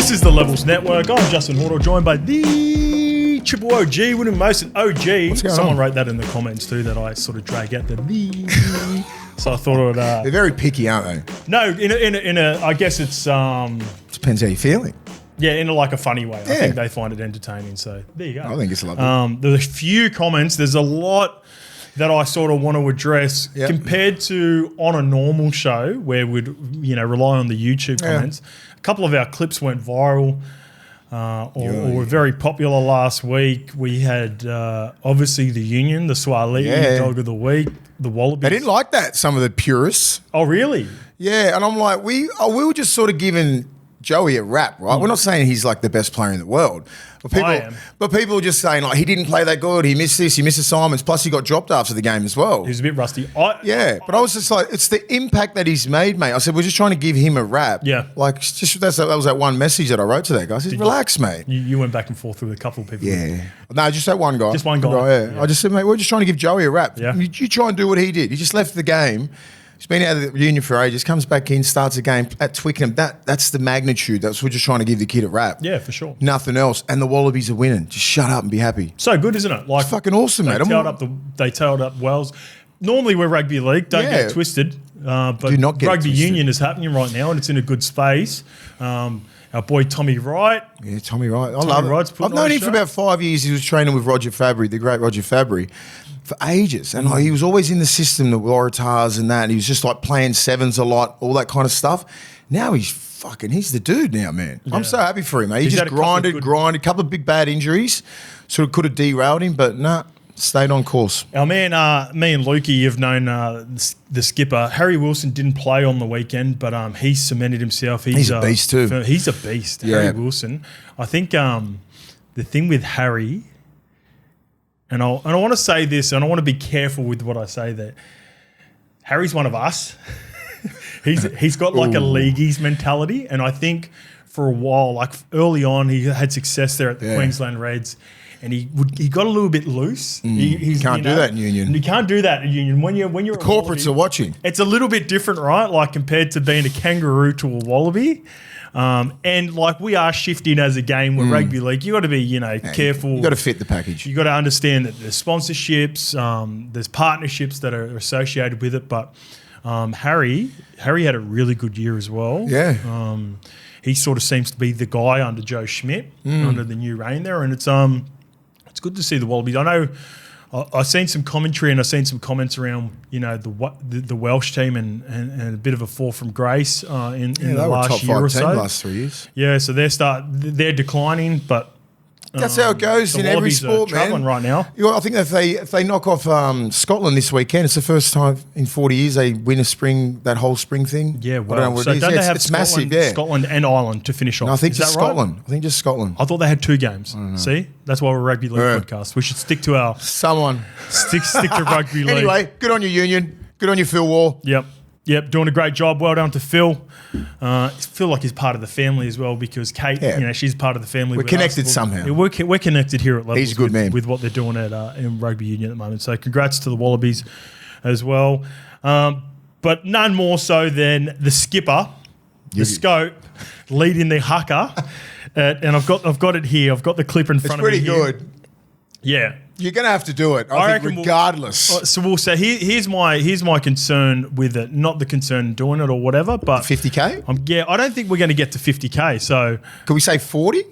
This is the Levels Network. I'm Justin Horo, joined by the Triple OG, Willie Mason OG. Someone wrote that in the comments too, that I sort of drag out the so I thought it would. They're very picky, aren't they? No, in a. I guess it's Depends how you're feeling. Yeah, in like a funny way. I think they find it entertaining. So there you go. I think it's lovely. There's a few comments. There's a lot that I sort of want to address compared to on a normal show where we'd rely on the YouTube comments. A couple of our clips went viral or were very popular last week. We had obviously the Union, the Swahili Dog of the Week, the Wallabies. They didn't like that, some of the purists. Oh, really? Yeah, and I'm like, we were just sort of giving Joey a rap, right? We're not saying he's like the best player in the world. But people are just saying, like, he didn't play that good, he missed this, he missed assignments, plus he got dropped after the game as well. He was a bit rusty. But I was just like, it's the impact that he's made, mate. I said, we're just trying to give him a rap. Yeah. Like, just that was that one message that I wrote to that guy. I said, relax, mate. You went back and forth with a couple of people. Yeah. No, just that one guy. Just one guy. I just said, mate, we're just trying to give Joey a rap. Yeah. You try and do what he did. He just left the game. He's been out of the Union for ages, comes back in, starts a game at Twickenham. That's the magnitude. We're just trying to give the kid a rap. Yeah, for sure. Nothing else. And the Wallabies are winning. Just shut up and be happy. So good, isn't it? Like, it's fucking awesome, mate. They tailed up Wells. Normally we're rugby league. Don't get twisted. But rugby union is happening right now and it's in a good space. Our boy Tommy Wright. Yeah, Tommy Wright. I love it. I've known him for about 5 years. He was training with Roger Fabry, the great Roger Fabry, for ages. And he was always in the system, the Waratahs and that. And he was just like playing sevens a lot, all that kind of stuff. Now he's the dude now, man. Yeah. I'm so happy for him, mate. He just grinded, a couple of big bad injuries. Sort of could have derailed him, but nah. Stayed on course. Our man, me and Lukey have known the skipper. Harry Wilson didn't play on the weekend, but he's cemented himself. He's a beast too. He's a beast, Harry Wilson. I think the thing with Harry, and I want to say this, and I want to be careful with what I say, that Harry's one of us. he's got like a leagueies mentality, and I think for a while, like early on, he had success there at the Queensland Reds. And he got a little bit loose. You can't do that in Union. You can't do that in Union. When you're the corporates are watching. It's a little bit different, right? Like compared to being a kangaroo to a wallaby. And like we are shifting as a game with rugby league. You got to be, careful. You got to fit the package. You got to understand that there's sponsorships, there's partnerships that are associated with it. But Harry had a really good year as well. Yeah. He sort of seems to be the guy under Joe Schmidt, under the new reign there, and it's good to see the Wallabies. I know I've seen some commentary and I've seen some comments around, the Welsh team and a bit of a fall from grace in the last year or so. Last 3 years. Yeah, so they're declining, but that's how it goes in every sport, man. Right now, I think if they knock off Scotland this weekend, it's the first time in 40 years they win that whole spring thing. Yeah, well, I don't know what it is. Don't they have it's massive, yeah. Scotland and Ireland to finish off? No, I think just Scotland. Right? I think just Scotland. I thought they had 2 games. See, that's why we're a rugby league podcast. We should stick to our stick to rugby league. Anyway, good on your Union. Good on you, Phil Wall. Yep, doing a great job. Well done to Phil. I feel like he's part of the family as well because Kate, she's part of the family. We're connected somehow. Yeah, we're connected here at Levels. He's a good man. With what they're doing in rugby union at the moment. So congrats to the Wallabies as well. But none more so than the skipper, the scope, leading the Haka. And I've got it here. I've got the clip in front of me. It's pretty good. Yeah. You're going to have to do it, I think, regardless. So we'll say here's my concern with it. Not the concern in doing it or whatever, but 50K? I don't think we're going to get to 50K. So can we say 40?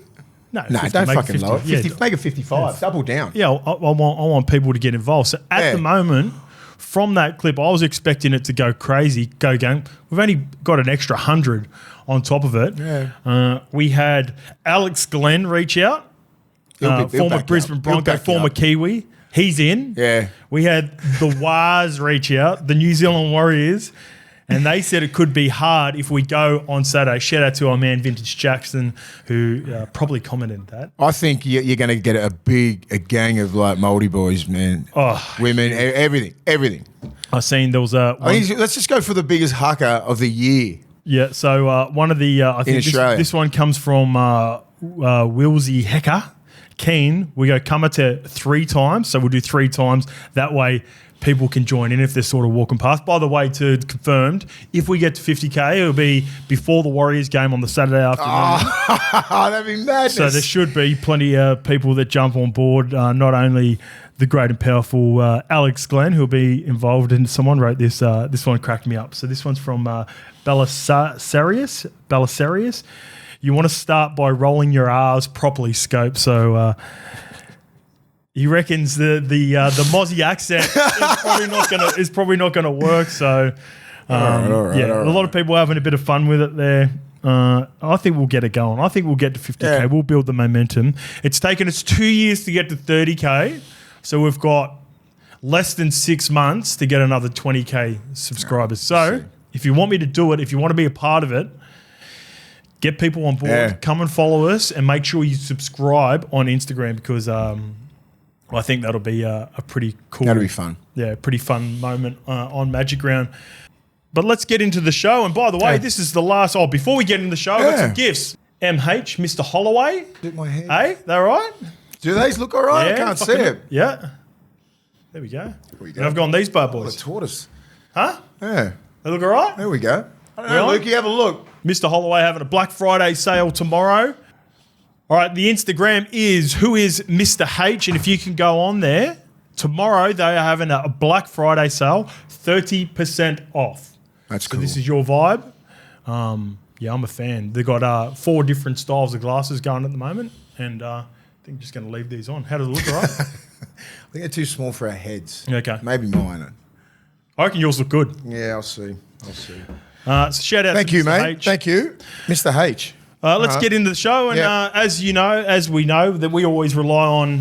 No, don't fucking lower it. Make it 55. Double down. Yeah, I want people to get involved. So at the moment, from that clip, I was expecting it to go crazy, go gang. We've only got an extra 100 on top of it. Yeah. We had Alex Glenn reach out. Former Brisbane Bronco, former Kiwi. He's in. Yeah. We had the Wars reach out, the New Zealand Warriors, and they said it could be hard if we go on Saturday. Shout out to our man Vintage Jackson, who probably commented that. I think you're going to get a gang of like Māori boys, man. Women, everything. I seen there was let's just go for the biggest Haka of the year. Yeah. So one of the I think this one comes from Wilsey Haka. Keen, we go Kamata 3 times, so we'll do 3 times. That way, people can join in if they're sort of walking past. By the way, to confirmed, if we get to 50K, it'll be before the Warriors game on the Saturday afternoon. Oh, that'd be madness. So there should be plenty of people that jump on board, not only the great and powerful Alex Glenn, who'll be involved in. Someone wrote this. This one cracked me up. So this one's from Belisarius. You want to start by rolling your R's properly, Scope. So he reckons the Mozzie accent is probably not gonna work. So all right. A lot of people are having a bit of fun with it there. I think we'll get it going. I think we'll get to 50K. Yeah. We'll build the momentum. It's taken us 2 years to get to 30K, so we've got less than 6 months to get another 20K subscribers. So if you want me to do it, if you want to be a part of it, get people on board, come and follow us, and make sure you subscribe on Instagram because I think that'll be a pretty cool. That'll be fun. Yeah, pretty fun moment on Magic Round. But let's get into the show. And by the way, this is the last. Oh, before we get into the show, I've got some gifts. MH, Mr. Holloway. Did my hair. Hey, they all right? Do these look all right? I can't see it. Yeah. There we go. And I've gone these bad boys. The tortoise. Huh? Yeah. They look all right? There we go. I don't know, Lukey, have a look. Mr. Holloway having a Black Friday sale tomorrow. All right, the Instagram is who is Mr. H, and if you can go on there, tomorrow they are having a Black Friday sale, 30% off. That's cool. So this is your vibe. Yeah, I'm a fan. They've got 4 different styles of glasses going at the moment, and I think I'm just going to leave these on. How does it look, all right? I think they're too small for our heads. Okay. Maybe mine. I reckon yours look good. Yeah, I'll see. So shout out Thank to you, Mr. mate. H. Thank you, Mr. H. Let's get into the show. And as we know, that we always rely on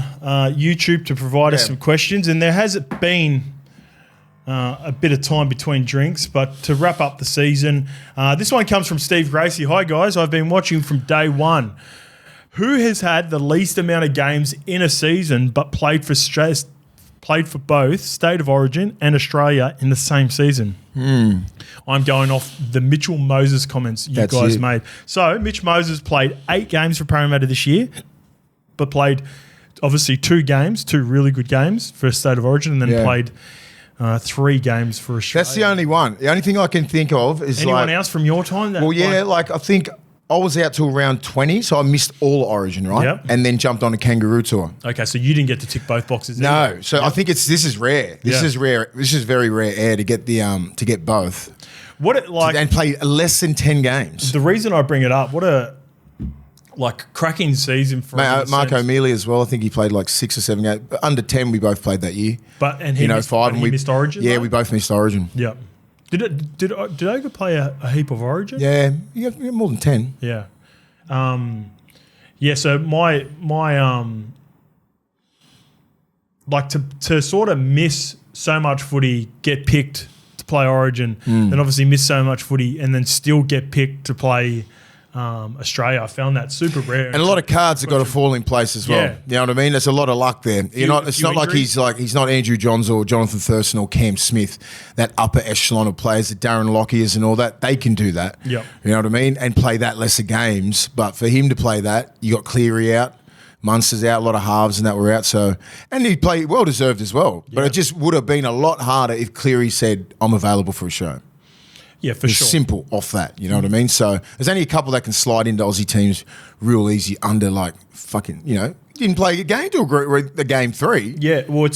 YouTube to provide us some questions. And there has been a bit of time between drinks. But to wrap up the season, this one comes from Steve Gracie. Hi, guys. I've been watching from day one. Who has had the least amount of games in a season but played for both State of Origin and Australia in the same season? I'm going off the Mitchell Moses comments you guys made. So Mitch Moses played 8 games for Parramatta this year, but played obviously 2 really good games for State of Origin, and then played 3 games for Australia. That's the only one. The only thing I can think of is anyone else from your time? I think I was out till round 20, so I missed all Origin, right? Yep. And then jumped on a Kangaroo tour. Okay, so you didn't get to tick both boxes. No, either. so I think this is rare. This is rare. This is very rare air to get to get both. And play less than 10 games. The reason I bring it up, what a cracking season for Marco Mealy as well. I think he played 6 or 7 games. Under 10, we both played that year. He missed Origin. Yeah, we both missed Origin. Yep. Did Oga play a heap of Origin? Yeah, you got more than 10. Yeah. So my to sort of miss so much footy, get picked to play Origin, then obviously miss so much footy and then still get picked to play Australia. I found that super rare. And a lot of cards have got to fall in place as well. Yeah. You know what I mean? There's a lot of luck there. It's not like he's not Andrew Johns or Jonathan Thurston or Cam Smith, that upper echelon of players that Darren Lockyer is and all that. They can do that. Yep. You know what I mean? And play that lesser games. But for him to play that, you got Cleary out, Munster's out, a lot of halves and that were out. So, and he played well deserved as well. Yep. But it just would have been a lot harder if Cleary said, I'm available for a show. Yeah, for sure. Simple off that, you know what I mean? So there's only a couple that can slide into Aussie teams real easy under didn't play a game till the game 3. Yeah, well,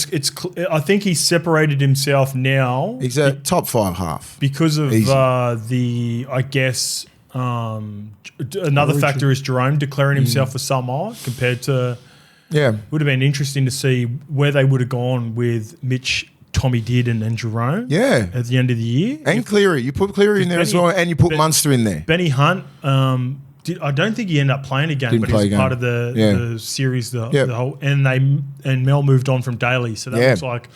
I think he's separated himself now. He's a top 5 half because of another factor is Jerome declaring himself for Samoa compared to. Yeah, would have been interesting to see where they would have gone with Mitch, Tommy Did and Jerome at the end of the year. And Cleary. You put Cleary in there as well, and you put Munster in there. Benny Hunt, I don't think he ended up playing a game, but he was part of the series, the whole. And Mel moved on from Daly, so that looks like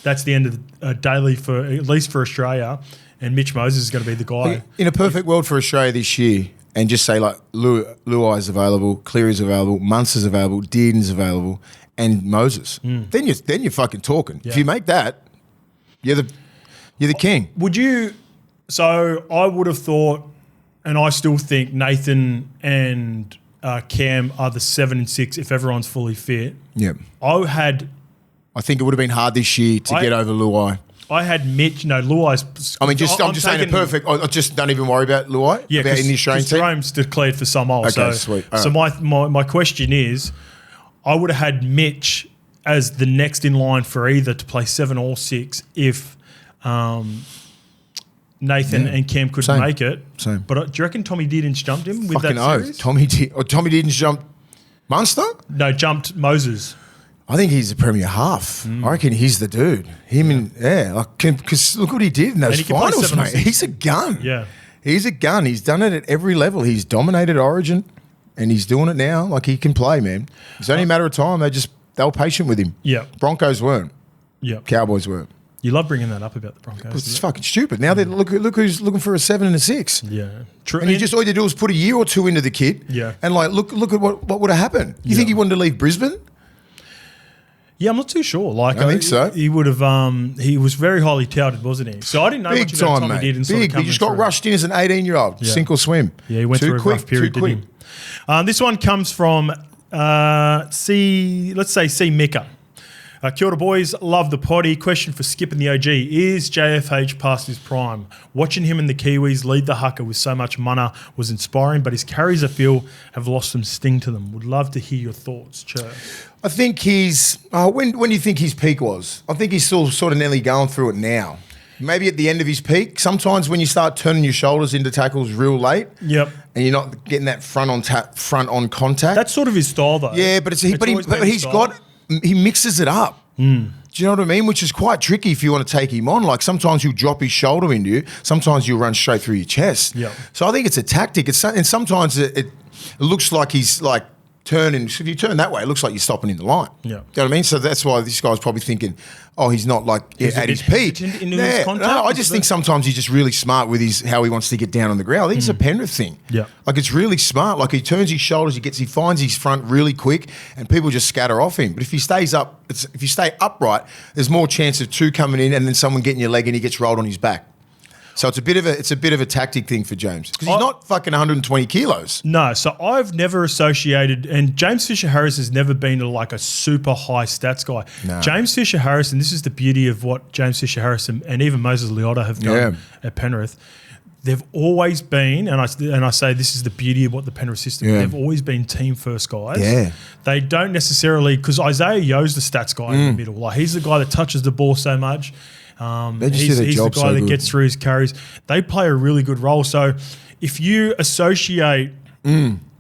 that's the end of Daly for at least for Australia, and Mitch Moses is going to be the guy. In a perfect world for Australia this year, and just say Luai's available, Cleary's available, Munster's available, Dearden's available, and Moses. Then you're fucking talking. Yeah. If you make that, you're the king. Would you? So I would have thought, and I still think Nathan and Cam are the 7 and 6 if everyone's fully fit. Yeah. I had I think it would have been hard this year to get over Luai. I had Mitch. No, Luai's. I mean, I'm just saying it perfect. I just don't even worry about Luai. Yeah, about in the Australian team. Jerome's declared for Samoa. Okay, sweet. So my question is, I would have had Mitch as the next in line for either to play 7 or 6 if Nathan and Cam couldn't make it. Same. But do you reckon Tommy Dearden's jumped him with Fucking that series? Tommy Dearden's jumped Munster? No, jumped Moses. I think he's the premier half. I reckon he's the dude. Because look what he did in those finals, mate. He's a gun. Yeah. He's a gun. He's done it at every level. He's dominated Origin, and he's doing it now. Like, he can play, man. It's only a matter of time. They were patient with him. Yeah. Broncos weren't. Yeah. Cowboys weren't. You love bringing that up about the Broncos. It's fucking stupid. Now look who's looking for a 7 and a 6. Yeah, true. And all you do is put a year or two into the kid. Yeah. And like look at what would have happened. You think he wanted to leave Brisbane? Yeah, I'm not too sure. Like, I think so. He would have. He was very highly touted, wasn't he? So I didn't know Big much about time, Tommy mate. Dearden. He just got rushed in as an 18-year-old. Yeah. Sink or swim. Yeah, he went through a rough period, didn't he? This one comes from C Mika. Kia ora, boys. Love the potty. Question for Skip and the OG. Is JFH past his prime? Watching him and the Kiwis lead the Haka with so much mana was inspiring, but his carries, I feel, have lost some sting to them. Would love to hear your thoughts, Chur. I think he's... when do you think his peak was? I think he's still sort of nearly going through it now. Maybe at the end of his peak. Sometimes when you start turning your shoulders into tackles real late, yep, and you're not getting that front on contact. That's sort of his style, though. Yeah, but he mixes it up. Do you know what I mean? Which is quite tricky if you want to take him on. Like, sometimes he'll drop his shoulder into you. Sometimes you'll run straight through your chest. Yep. So I think it's a tactic. And sometimes it looks like he's like turning. So if you turn that way, it looks like you're stopping in the line. Yeah. You know what I mean? So that's why this guy's probably thinking, oh, he's not like at his peak. I just think sometimes he's just really smart with how he wants to get down on the ground. I think it's a Penrith thing. Yeah. Like, it's really smart. Like, he turns his shoulders, he finds his front really quick, and people just scatter off him. But if he stays up, if you stay upright, there's more chance of 2 coming in and then someone getting your leg and he gets rolled on his back. So it's a bit of a tactic thing for James, because he's not fucking 120 kilos. No, so I've never associated, and James Fisher-Harris has never been like a super high stats guy. No. James Fisher-Harris, and this is the beauty of what James Fisher-Harris and even Moses Leota have done at Penrith. They've always been, and I say this is the beauty of what the Penrith system. Yeah. They've always been team first guys. Yeah, they don't necessarily, because Isaiah Yo's the stats guy in the middle. Like, he's the guy that touches the ball so much. He's the guy that gets through his carries. They play a really good role. So if you associate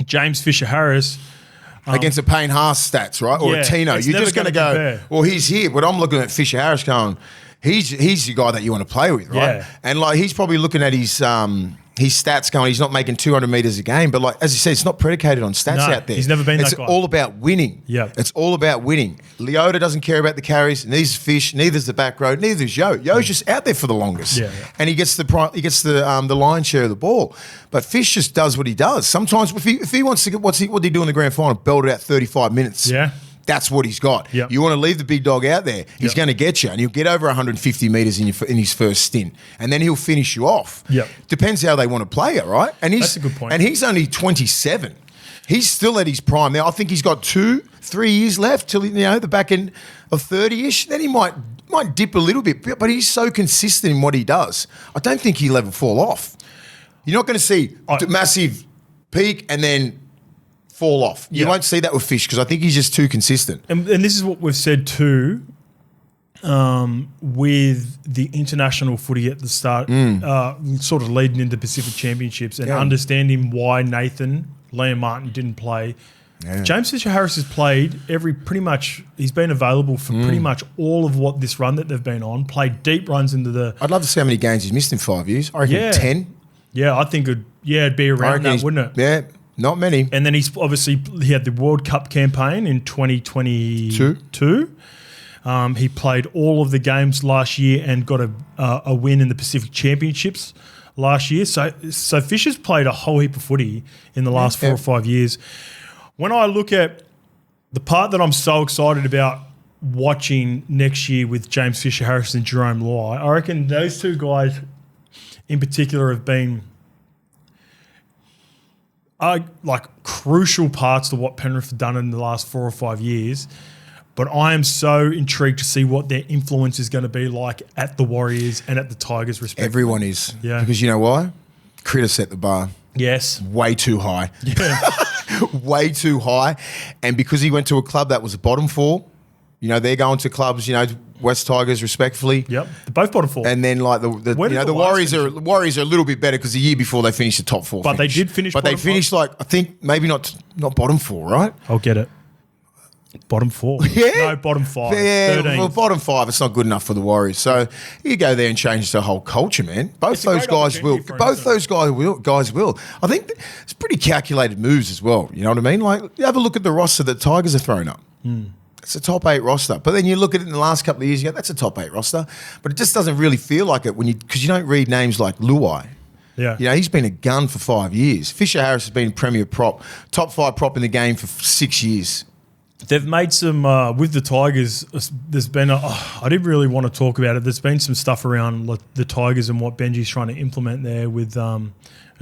James Fisher-Harris against a Payne Haas stats, right, or a Tino, you're just going to go, compare. Well, he's here. But I'm looking at Fisher-Harris going, he's the guy that you want to play with, right? Yeah. And like, he's probably looking at his stats going, he's not making 200 metres a game. But like, as you said, it's not predicated on stats out there. He's never been that guy. It's all about winning. Yeah. It's all about winning. Leota doesn't care about the carries. Neither's Fish. Neither's the back row. Neither's Yo. Yo's just out there for the longest. Yeah. And he gets the lion's share of the ball. But Fish just does what he does. Sometimes if he wants to get what did he do in the grand final? Belt it out 35 minutes. Yeah. That's what he's got. Yep. You want to leave the big dog out there, he's going to get you, and he'll get over 150 metres in his first stint, and then he'll finish you off. Yep. Depends how they want to play it, right? And that's a good point. And he's only 27. He's still at his prime. Now, I think he's got 2-3 years left till the back end of 30-ish. Then he might dip a little bit, but he's so consistent in what he does. I don't think he'll ever fall off. You're not going to see massive peak and then fall off. You won't see that with Fish, because I think he's just too consistent. And this is what we've said too, with the international footy at the start, sort of leading into Pacific Championships and understanding why Liam Martin didn't play. Yeah. James Fisher-Harris has played he's been available for pretty much all of what this run that they've been on, played deep runs into the... I'd love to see how many games he's missed in 5 years. I reckon 10. Yeah, I think it'd be around that, wouldn't it? Yeah. Not many. And then he had the World Cup campaign in 2022. He played all of the games last year and got a win in the Pacific Championships last year. So Fisher's played a whole heap of footy in the last 4 or 5 years. When I look at the part that I'm so excited about watching next year with James Fisher-Harris and Jerome Luai, I reckon those two guys in particular have been like crucial parts to what Penrith have done in the last 4 or 5 years. But I am so intrigued to see what their influence is going to be like at the Warriors and at the Tigers, respectively. Everyone is. Yeah. Because you know why? Critter set the bar. Yes. Way too high. Yeah. Way too high. And because he went to a club that was a bottom four, you know, they're going to clubs, you know, West Tigers respectfully. Yep. They're both bottom four. And then like the Warriors are a little bit better because the year before they finished the top four. But they did finish. But they finished like, I think maybe not bottom four, right? I'll get it. Bottom four. Yeah. No, bottom five. Yeah, 13th. well, bottom five, it's not good enough for the Warriors. So you go there and change the whole culture, man. Both those guys will. Guys will. I think it's pretty calculated moves as well. You know what I mean? Like, you have a look at the roster that Tigers are throwing up. It's a top 8 roster. But then you look at it in the last couple of years, you go, that's a top 8 roster. But it just doesn't really feel like it because you don't read names like Luai. Yeah. You know, he's been a gun for 5 years. Fisher Harris has been premier prop, top 5 prop in the game for 6 years. They've made some, with the Tigers, there's been, I didn't really want to talk about it. There's been some stuff around the Tigers and what Benji's trying to implement there with a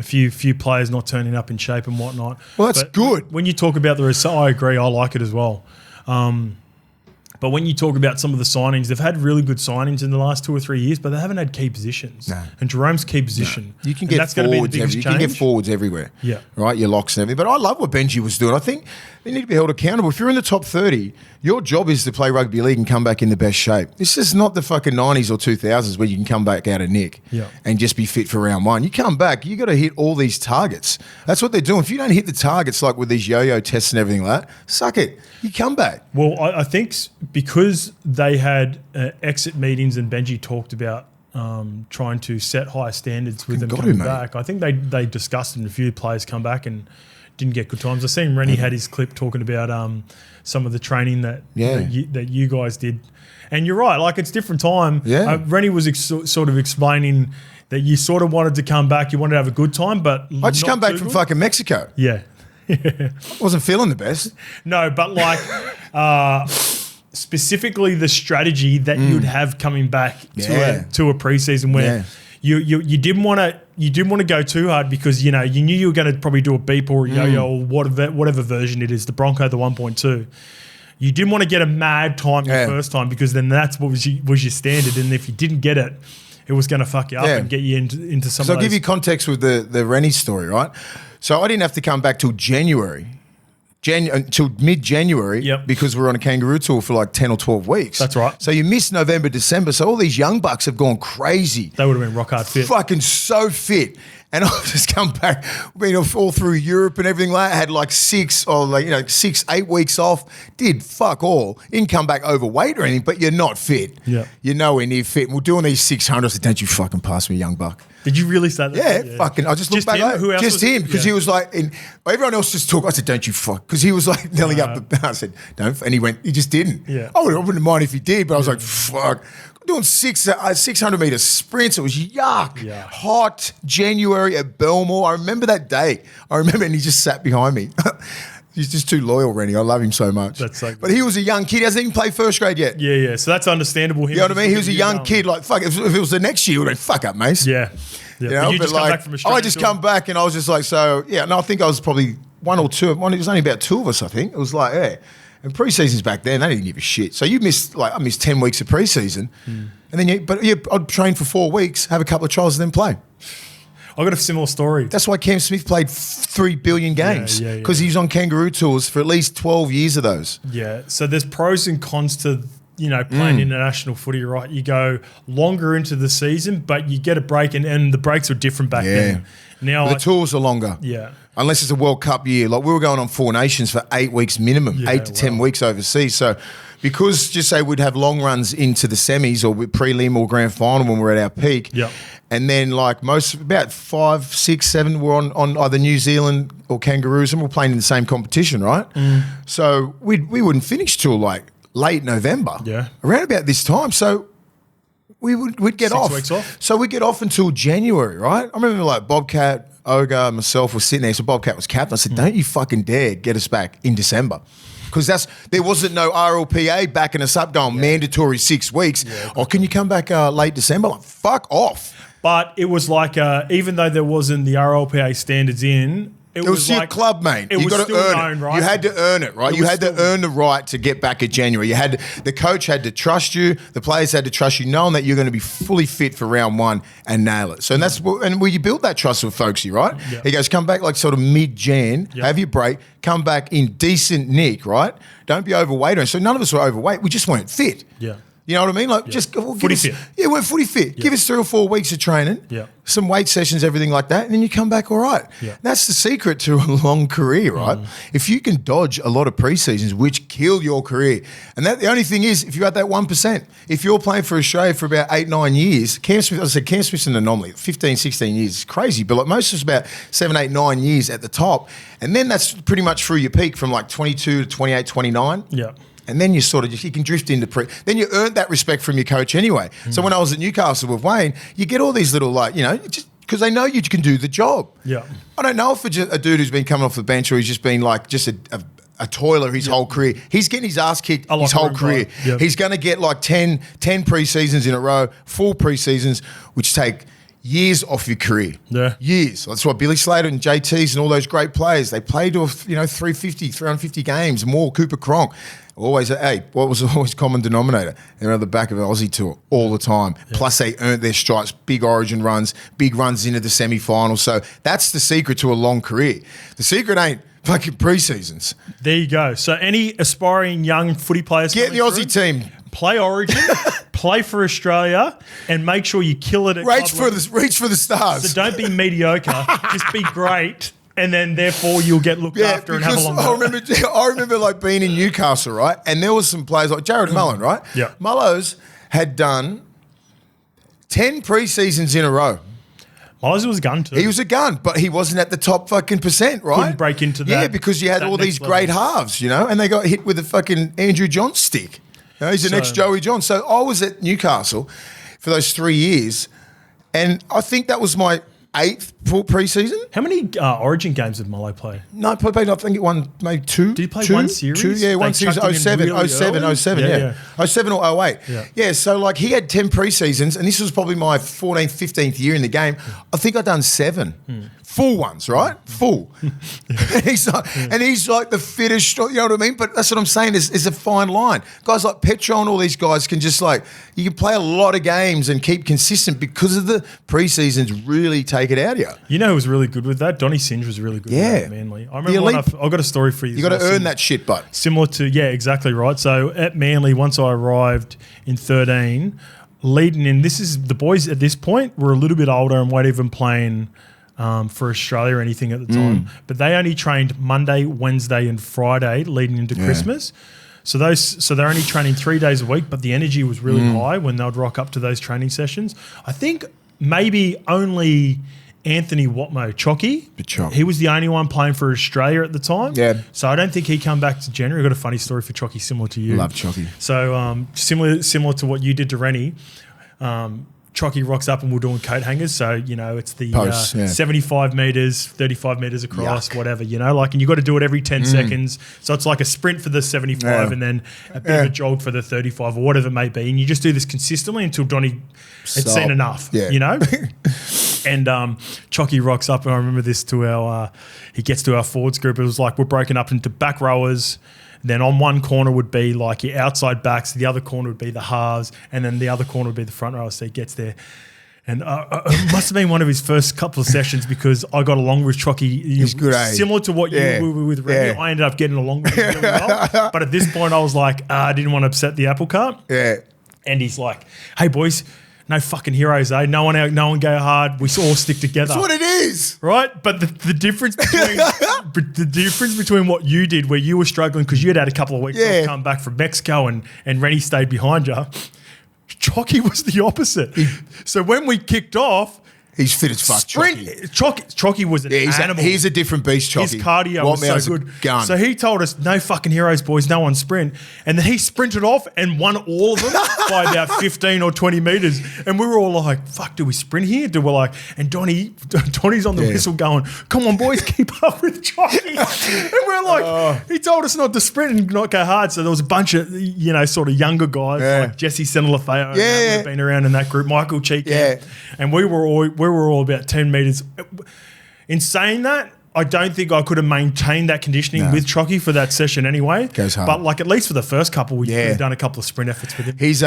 few players not turning up in shape and whatnot. Well, that's good. When you talk about I agree, I like it as well. But when you talk about some of the signings, they've had really good signings in the last 2 or 3 years, but they haven't had key positions. No. And Jerome's key position. No. You can get forwards. You can get forwards everywhere. Yeah. Right, your locks and everything. But I love what Benji was doing. I think they need to be held accountable. If you're in the top 30, your job is to play rugby league and come back in the best shape. This is not the fucking 90s or 2000s where you can come back out of nick and just be fit for round one. You come back, you got to hit all these targets. That's what they're doing. If you don't hit the targets like with these yo-yo tests and everything like that, suck it. You come back. Well, I think because they had exit meetings and Benji talked about trying to set higher standards with them coming back. I think they discussed it and a few players come back and didn't get good times. I seen Rennie had his clip talking about some of the training that you guys did. And you're right, like it's different time. Yeah. Rennie was sort of explaining that you sort of wanted to come back, you wanted to have a good time, but I just come back from fucking Mexico. Yeah. Wasn't feeling the best. No, but like specifically the strategy that you'd have coming back to a preseason where you didn't want to go too hard because you knew you were going to probably do a beep or a yo-yo or whatever version it is, the Bronco, the 1.2. You didn't want to get a mad time the first time because then that's what was your standard, and if you didn't get it, it was going to fuck you up and get you into some of those. So I'll give you context with the Rennie story, right? So I didn't have to come back till until mid-January because we're on a kangaroo tour for like 10 or 12 weeks. That's right. So you miss November, December. So all these young bucks have gone crazy. They would have been rock hard fit. Fucking so fit. And I've just come back, been all through Europe and everything like that. Had like 6-8 weeks off. Did fuck all. Didn't come back overweight or anything, but you're not fit. Yeah. You're nowhere near fit. And we're doing these 600s. I said, don't you fucking pass me, young buck. Did you really say that? Yeah, fucking. I just looked back. Him? Just him, because he was like, everyone else just talked. I said, don't you fuck. Because he was like knelling up the, I said, don't. And he just didn't. Yeah. I wouldn't mind if he did, but I was like, fuck. Doing 600 meter sprints. It was yuck. Yeah. Hot January at Belmore. I remember that day. And he just sat behind me. He's just too loyal, Rennie. I love him so much. That's so good. But he was a young kid. He hasn't even played first grade yet. Yeah. So that's understandable. You know what I mean? He was a young kid. Like, fuck, if it was the next year, it would have been, fuck up, Mace. Yeah. You know, but you just come back from Australia. I just come back and I was just like, I think I was probably one or two. It was only about 2 of us, I think. It was like, And preseasons back then, they didn't give a shit. So I missed 10 weeks of preseason. And then I'd train for 4 weeks, have a couple of trials, and then play. I've got a similar story. That's why Cam Smith played 3 billion games because he was on kangaroo tours for at least 12 years of those. Yeah. So there's pros and cons to playing international footy, right? You go longer into the season, but you get a break, and the breaks were different back then. Now the tours are longer. Yeah. Unless it's a World Cup year. Like we were going on 4 nations for 8 weeks minimum, 8 to 10 weeks overseas. So because just say we'd have long runs into the semis or prelim or grand final when we're at our peak. Yeah. And then like about 5, 6, 7 were on either New Zealand or Kangaroos and we're playing in the same competition, right? So we wouldn't finish till like late November. Yeah. Around about this time. So we'd get 6 weeks off. So we'd get off until January, right? I remember like Bobcat, Oga, myself were sitting there. So Bobcat was captain. I said, don't you fucking dare get us back in December. Because there wasn't no RLPA backing us up going mandatory 6 weeks. Yeah, can you come back late December? Like, fuck off. But it was like, even though there wasn't the RLPA standards in, It was your club, mate. You got to earn it. Right? You had to earn it, right? You had to earn the right to get back at January. The coach had to trust you. The players had to trust you, knowing that you're going to be fully fit for round one and nail it. So where you build that trust with Folksy, right? Yep. He goes, come back like sort of mid-Jan, have your break, come back in decent nick, right? Don't be overweight. So none of us were overweight. We just weren't fit. Yeah. You know what I mean? Like just footy fit. Yeah, we're footy fit. Give us 3 or 4 weeks of training, some weight sessions, everything like that, and then you come back all right. That's the secret to a long career, right? If you can dodge a lot of pre-seasons, which kill your career, and that the only thing is, if you're at that 1%, if you're playing for Australia for about 8-9 years, Cam Smith's an anomaly, 15, 16 years is crazy, but like most of us about 7, 8, 9 years at the top, and then that's pretty much through your peak from like 22 to 28, 29. Yeah. And then you sort of you can drift into then you earned that respect from your coach anyway. So when I was at Newcastle with Wayne, you get all these little just because they know you can do the job. Yeah. I don't know if a dude who's been coming off the bench or he's just been like just a toiler his whole career. He's getting his ass kicked his whole career. Yep. He's going to get like 10 pre-seasons in a row, 4 pre-seasons, which take years off your career. Yeah. Years. That's why Billy Slater and JTs and all those great players, they played to 350 games, more Cooper Cronk. Always, what was always common denominator? They're on the back of an Aussie tour all the time. Yeah. Plus, they earned their stripes, big origin runs, big runs into the semi-finals. So that's the secret to a long career. The secret ain't fucking pre-seasons. There you go. So any aspiring young footy players get in the Aussie team. Play Origin, play for Australia, and make sure you kill it at reach for the stars. So don't be mediocre. Just be great. And then, therefore, you'll get looked after and have a long time. I remember like being in Newcastle, right? And there was some players like Jared Mullen, right? Yeah. Mullows had done 10 pre-seasons in a row. Mullows was a gun too. He was a gun, but he wasn't at the top fucking percent, right? Couldn't break into that. Yeah, because you had all these great halves, and they got hit with a fucking Andrew John stick. He's the next Joey John. So I was at Newcastle for those 3 years, and I think that was my 8th full pre-season. How many Origin games did Mullo play? No, I think it won maybe 2. Did he play one series? 2, yeah, one series. 07, yeah. 07 or 08. Yeah, so like he had 10 pre-seasons, and this was probably my 14th, 15th year in the game. I think I'd done 7. Full ones, right? Full. And he's like the fittest, you know what I mean? But that's what I'm saying is a fine line. Guys like Petro and all these guys can just you can play a lot of games and keep consistent because of the pre-seasons really take it out of you. You know who was really good with that? Donny Singe was really good with that at Manly. I remember I've got a story for you. You got to earn that shit, bud. Similar to, exactly right. So at Manly, once I arrived in 13, leading in, the boys at this point were a little bit older and weren't even playing for Australia or anything at the time. But they only trained Monday, Wednesday and Friday leading into Christmas. So they're only training 3 days a week, but the energy was really high when they'd rock up to those training sessions. I think maybe only Anthony Watmo, Chocky, he was the only one playing for Australia at the time. Yeah. So I don't think he come back to January. I've got a funny story for Chocky similar to you. Love Chocky. So similar to what you did to Rennie. Chocky rocks up and we're doing coat hangers. So, it's the 75 metres, 35 metres across, whatever, and you got to do it every 10 seconds. So it's like a sprint for the 75 and then a bit of a jog for the 35 or whatever it may be. And you just do this consistently until Donny had seen enough, And Chocky rocks up, and I remember this to he gets to our forwards group. It was like we're broken up into back rowers. Then on one corner would be like your outside backs, the other corner would be the halves, and then the other corner would be the front row. So he gets there. And it must have been one of his first couple of sessions because I got along with Chocky. He's good, similar to what you were with Rennie. I ended up getting along with him really well. But at this point, I was like, I didn't want to upset the apple cart. Yeah. And he's like, hey, boys, no fucking heroes, eh? No one go hard. We all stick together. That's what it is, right? But the difference between what you did, where you were struggling because you had a couple of weeks off, come back from Mexico, and Rennie stayed behind you. Chocky was the opposite. So when we kicked off, he's fit as fuck. Chocky was an animal. He's a different beast, Chocky. His cardio was so good. Gun. So he told us, no fucking heroes, boys, no one sprint. And then he sprinted off and won all of them by about 15 or 20 metres. And we were all like, fuck, do we sprint here? And Donny's on the whistle going, come on, boys, keep up with Chocky. And we're like, he told us not to sprint and not go hard. So there was a bunch of, sort of younger guys like Jesse Senalafeo would have been around in that group, Michael Cheek. And we were all about 10 metres. In saying that, I don't think I could have maintained that conditioning with Chocky for that session anyway. Goes hard. But like at least for the first couple, we could have done a couple of sprint efforts with him. He's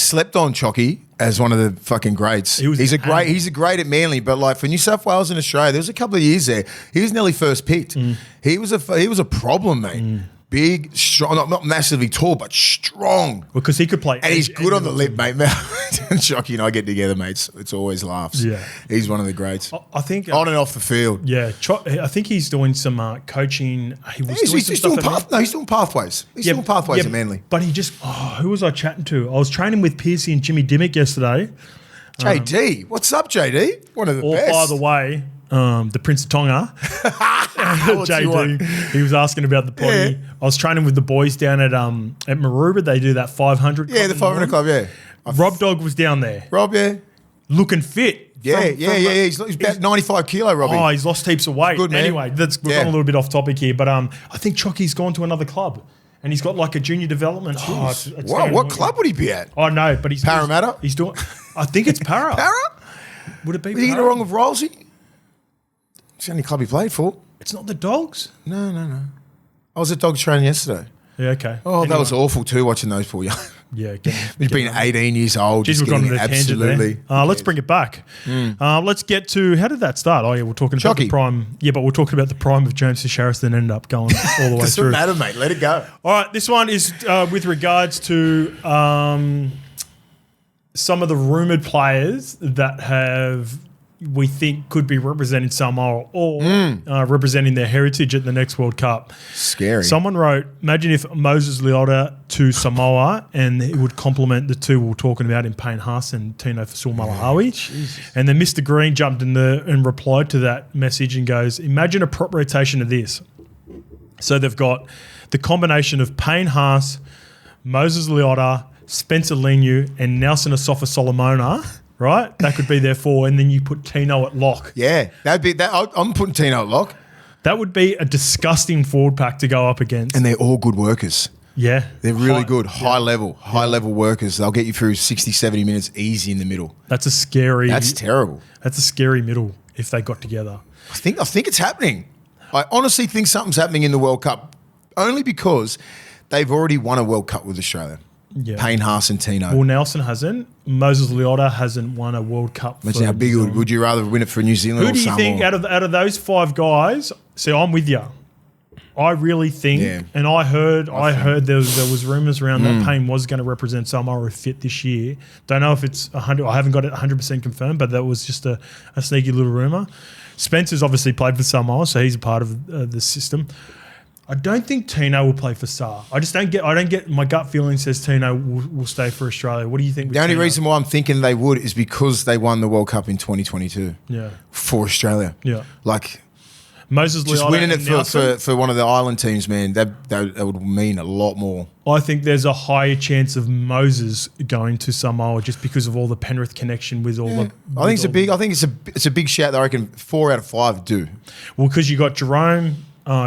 slept on Chocky as one of the fucking greats. He's a great at Manly, but like for New South Wales and Australia, there was a couple of years there. He was nearly first picked. He was a problem, mate. Big, strong, not massively tall, but strong. Because he could play. And he's good on the lip, mate. Chocky and I get together, mate. It's always laughs. Yeah. He's one of the greats. I think on and off the field. Yeah. I think he's doing some coaching. He's doing pathways. He's doing pathways at Manly. But he just, who was I chatting to? I was training with Piercy and Jimmy Dimmick yesterday. JD. What's up, JD? One of the best. By the way, the Prince of Tonga, JD, he was asking about the potty. Yeah. I was training with the boys down at Maroubra. They do that 500 club. Yeah, the 500 club, yeah. Rob Dog was down there. Rob, yeah. Looking fit. Yeah. He's about 95 kilo, Robbie. Oh, he's lost heaps of weight. Good, man. Anyway, we've gone a little bit off topic here, but I think Chocky's gone to another club. And he's got like a junior development. What club would he be at? Oh, no, but he's... Parramatta? He's doing... I think it's Para. Para? Would it be Did he get it wrong with Rolsey? It's the only club he played for. It's not the Dogs? No. I was at Dogs training yesterday. Yeah, okay. Oh, anyway. That was awful too, watching those poor young. Yeah, he's been 18 years old. Jeez, we've gone on a tangent there. Let's bring it back. Let's get to, how did that start? Oh, yeah, we're talking about the prime. Yeah, but we're talking about the prime of James Fisher-Harris, then ended up going all the way through. Doesn't matter, mate. Let it go. All right, this one is with regards to some of the rumoured players that we think could be representing Samoa or representing their heritage at the next World Cup. Scary. Someone wrote, imagine if Moses Leota to Samoa, and it would complement the two we were talking about in Payne Haas and Tino Fa'asuamaleaui. And then Mr. Green jumped in and replied to that message and goes, imagine a prop rotation of this. So they've got the combination of Payne Haas, Moses Leota, Spencer Leniu, and Nelson Asafa-Solomona. Right? That could be their four, and then you put Tino at lock. Yeah, that'd be that. I'm putting Tino at lock. That would be a disgusting forward pack to go up against. And they're all good workers. Yeah. They're really good, high level workers. They'll get you through 60, 70 minutes easy in the middle. That's terrible. That's a scary middle if they got together. I think it's happening. I honestly think something's happening in the World Cup, only because they've already won a World Cup with Australia. Yeah. Payne Haas and Tino. Well, Nelson hasn't. Moses Leota hasn't won a World Cup. Imagine how big would you rather win it for New Zealand or Samoa? Who do you think out of those five guys? See, I'm with you. I really think, and I heard there was rumours around that Payne was going to represent Samoa fit this year. Don't know if it's 100. I haven't got it 100% confirmed, but that was just a sneaky little rumour. Spencer's obviously played for Samoa, so he's a part of the system. I don't think Tino will play for SAR. I don't get. My gut feeling says Tino will stay for Australia. What do you think? The only reason why I'm thinking they would is because they won the World Cup in 2022. Yeah. For Australia. Yeah. Like Moses just Leota winning it for one of the island teams, man. That would mean a lot more. I think there's a higher chance of Moses going to Samoa just because of all the Penrith connection with all the. I think it's a big shout. That I reckon 4 out of 5 do. Well, because you got Jerome,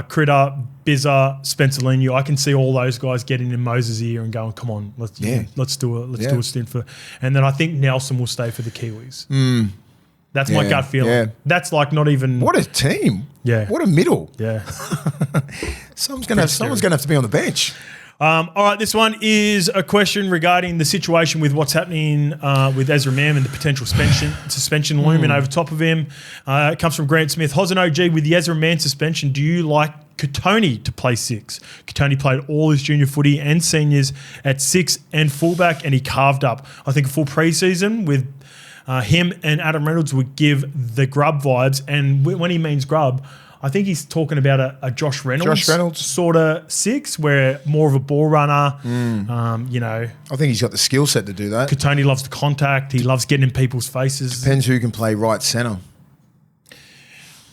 Critter, Bizza, Spencer Leniu. I can see all those guys getting in Moses' ear and going, "Come on, let's do a stint for." And then I think Nelson will stay for the Kiwis. That's my gut feeling. Yeah. That's like not even. What a team! Yeah, what a middle. Yeah, someone's gonna have to be on the bench. All right, this one is a question regarding the situation with what's happening with Ezra Mam and the potential suspension looming over top of him. It comes from Grant Smith. Hoz and OG, with the Ezra Mam suspension, do you like KOTONI to play 6? KOTONI played all his junior footy and seniors at 6 and fullback, and he carved up, I think, a full preseason with him and Adam Reynolds would give the grub vibes. And when he means grub, I think he's talking about a Josh Reynolds sort of 6, where more of a ball runner. I think he's got the skill set to do that. KOTONI loves the contact. He loves getting in people's faces. Depends who can play right centre.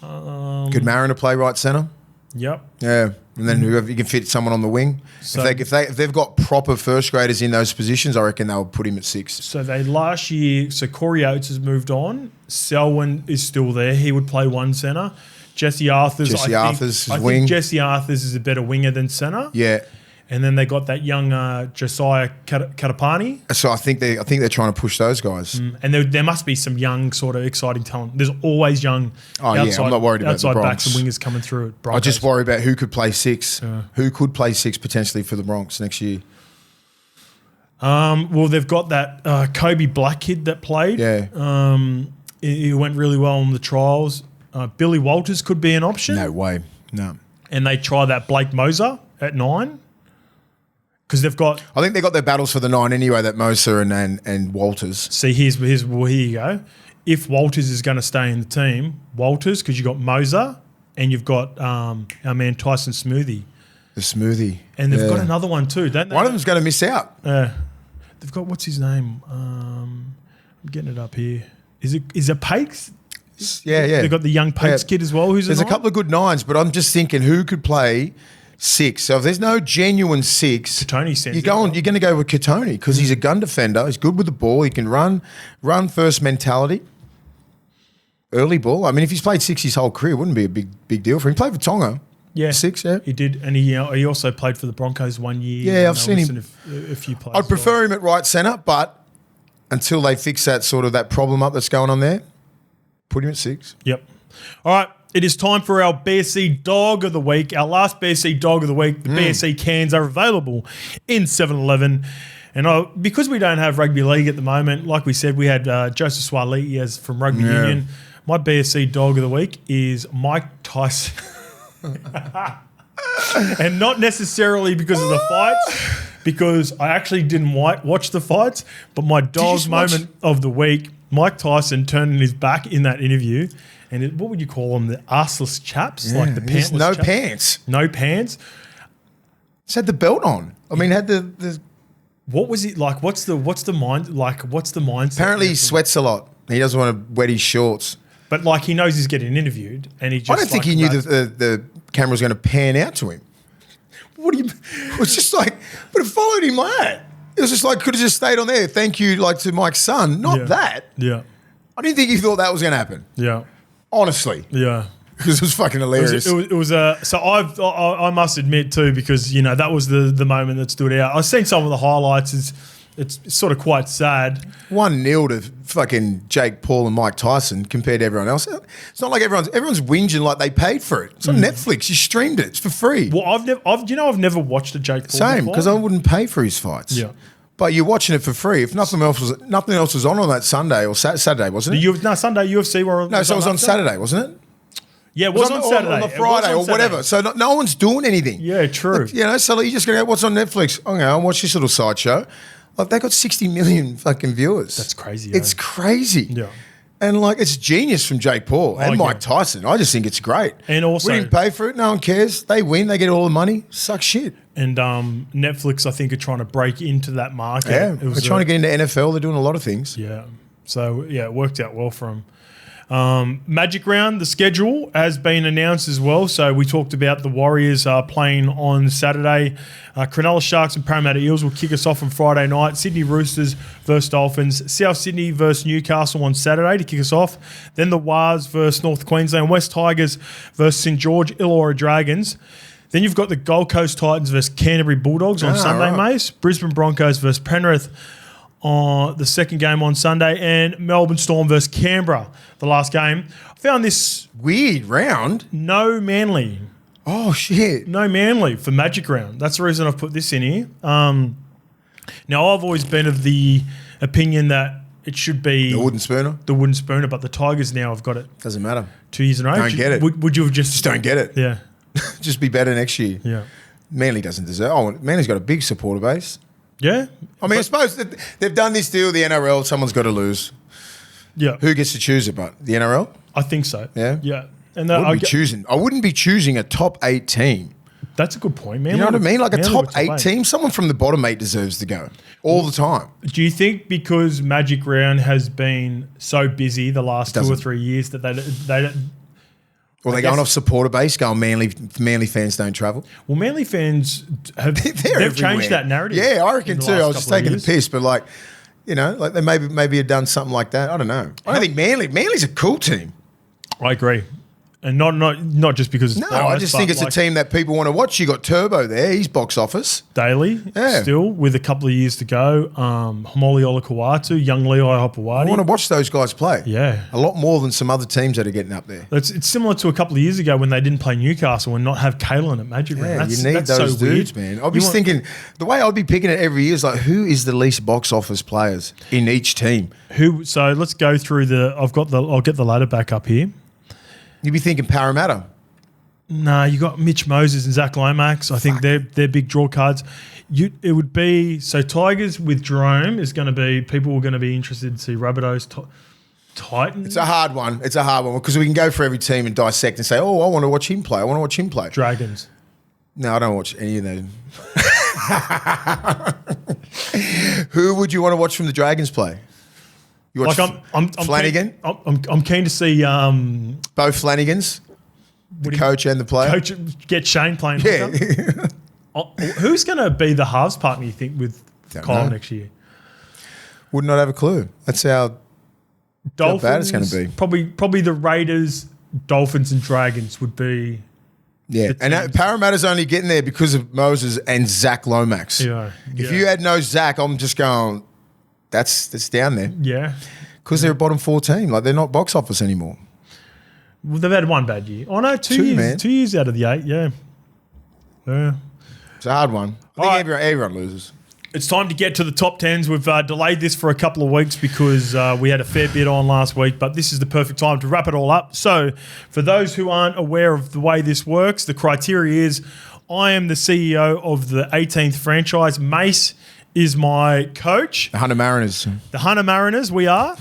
Could Mariner play right centre? Yep. Yeah, and then whoever you can fit someone on the wing. So if they've got proper first graders in those positions, I reckon they'll put him at 6. So last year, Corey Oates has moved on. Selwyn is still there. He would play one centre. Jesse Arthurs, I think Jesse Arthurs is a better winger than centre. Yeah. And then they got that young Josiah Katapani. So I think they're trying to push those guys. And there must be some young sort of exciting talent. There's always young outside, I'm not worried about the Bronx. Backs and wingers coming through at Broncos. I just worry about who could play 6. Who could play 6 potentially for the Bronx next year. Well, they've got that Kobe Black kid that played. Yeah. He went really well on the trials. Billy Walters could be an option. No way. No. And they try that Blake Moser at 9. Because they've got... I think they got their battles for the 9 anyway, that Moser and Walters. See, here you go. If Walters is going to stay in the team, Walters, because you've got Moser and you've got our man Tyson Smoothie. The Smoothie. And they've got another one too, don't they? One of them's going to miss out. They've got, what's his name? I'm getting it up here. Is it Pakes? Yeah. They've got the young Pakes kid as well. There's a couple of good 9s, but I'm just thinking who could play 6. So if there's no genuine 6, KOTONI you're going to go with KOTONI because he's a gun defender. He's good with the ball. He can run first mentality. Early ball. I mean, if he's played 6 his whole career, it wouldn't be a big deal for him. He played for Tonga. Yeah, 6. Yeah, he did, and he also played for the Broncos 1 year. Yeah, I've seen him a few plays. I'd prefer him at right centre, but until they fix that problem up that's going on there, put him at 6. Yep. All right. It is time for our BSC Dog of the Week. Our last BSC Dog of the Week. The BSC cans are available in 7-Eleven. And because we don't have rugby league at the moment, like we said, we had Joseph Swaliti as from Rugby Union. My BSC Dog of the Week is Mike Tyson. And not necessarily because of the fights, because I actually didn't watch the fights, but my dog moment of the week, Mike Tyson turning his back in that interview. And what would you call them? The arseless chaps? Yeah, like the pantless no chaps? pants. No pants. Just had the belt on. I mean, had the... What was it like? What's the mind? Like, what's the mindset? Apparently he sweats a lot. He doesn't want to wet his shorts. But like he knows he's getting interviewed, and he just. I don't think he knew the camera was going to pan out to him. What do you? It was just like, but it followed him like that. It was just like could have just stayed on there. Thank you, like to Mike's son. Not that. Yeah. I didn't think he thought that was going to happen. Yeah. Honestly. Yeah. Because it was fucking hilarious. It was so I must admit too, because you know that was the moment that stood out. I've seen some of the highlights. It's sort of quite sad. 1-0 to fucking Jake Paul and Mike Tyson compared to everyone else. It's not like everyone's whinging like they paid for it. It's on Netflix. You streamed it. It's for free. Well, I've never watched a Jake Paul. Same, because I wouldn't pay for his fights. Yeah. But you're watching it for free. If nothing else was on that Sunday or Saturday, wasn't it? Sunday UFC. So it was on Saturday, wasn't it? Yeah, it was on Saturday. On the Friday or whatever. So no one's doing anything. Yeah, true. Like, you know, so you just go, what's on Netflix? Okay, I'll watch this little sideshow. Like they got 60 million fucking viewers. That's crazy. It's crazy. Yeah. And like it's genius from Jake Paul and Mike Tyson. I just think it's great. And also, we didn't pay for it. No one cares. They win. They get all the money. Suck shit. And Netflix, I think, are trying to break into that market. Yeah, they're trying to get into NFL. They're doing a lot of things. Yeah. So yeah, it worked out well for them. Magic Round, the schedule has been announced as well. So we talked about the Warriors playing on Saturday. Cronulla Sharks and Parramatta Eels will kick us off on Friday night. Sydney Roosters versus Dolphins. South Sydney versus Newcastle on Saturday to kick us off. Then the Wars versus North Queensland. West Tigers versus St George Illawarra Dragons. Then you've got the Gold Coast Titans versus Canterbury Bulldogs on Sunday, Mace. Brisbane Broncos versus Penrith on the second game on Sunday, and Melbourne Storm versus Canberra, the last game. I found this weird round. No Manly. Oh, shit. No Manly for Magic Round. That's the reason I've put this in here. Now, I've always been of the opinion that it should be... The wooden spooner? The wooden spooner, but the Tigers now have got it. Doesn't matter. 2 years in a row. Don't get it. Would you have just... Just don't get it. Yeah. Just be better next year. Yeah. Manly doesn't deserve... Oh, Manly's got a big supporter base. Yeah. I mean, I suppose they've done this deal, the NRL, someone's got to lose. Yeah. Who gets to choose it, but the NRL? I think so. Yeah? Yeah. And I wouldn't be choosing a top 8 team. That's a good point, man. You know what I mean? Like a top 8 team, someone from the bottom 8 deserves to go all the time. Do you think because Magic Round has been so busy the last 2 or 3 years that they don't... Well, they're going off supporter base, going Manly fans don't travel. Well, Manly fans they've changed that narrative. Yeah, I reckon too. I was just taking the piss, but like, you know, like they maybe have done something like that. I don't know. I don't think Manly's a cool team. I agree. And not just because it's I just think it's a team that people want to watch. You got Turbo there. He's box office. Daly, still, with a couple of years to go. Homoli Olakawatu, young Lei Hopewadi. I want to watch those guys play. Yeah. A lot more than some other teams that are getting up there. It's similar to a couple of years ago when they didn't play Newcastle and not have Kalen at Magic Round. You need those dudes, man. I'll be thinking, the way I'd be picking it every year is like, who is the least box office players in each team? So let's go through I'll get the ladder back up here. You'd be thinking Parramatta. Nah, you got Mitch Moses and Zach Lomax. I think they're big draw cards. It would be Tigers with Jerome is going to be people are going to be interested to see Rabbitohs, Titans. It's a hard one because we can go for every team and dissect and say, oh, I want to watch him play. Dragons. No, I don't watch any of them. Who would you want to watch from the Dragons play? You watch I'm Flanagan? I'm keen to see both Flanagans, the coach and the player. Get Shane playing. Yeah. Who's going to be the halves partner, you think, with Kyle next year? Would not have a clue. That's how bad it's going to be. Probably the Raiders, Dolphins and Dragons would be... Yeah, and Parramatta's only getting there because of Moses and Zach Lomax. Yeah. If you had no Zach, I'm just going... That's down there. Yeah. Because they're a bottom 4 team. Like, they're not box office anymore. Well, they've had one bad year. Oh, no, 2 years. Man. 2 years out of the 8, yeah. Yeah. It's a hard one. I think everyone loses. It's time to get to the top 10s. We've delayed this for a couple of weeks because we had a fair bit on last week, but this is the perfect time to wrap it all up. So for those who aren't aware of the way this works, the criteria is I am the CEO of the 18th franchise. Mace is my coach. The Hunter Mariners. The Hunter Mariners, we are.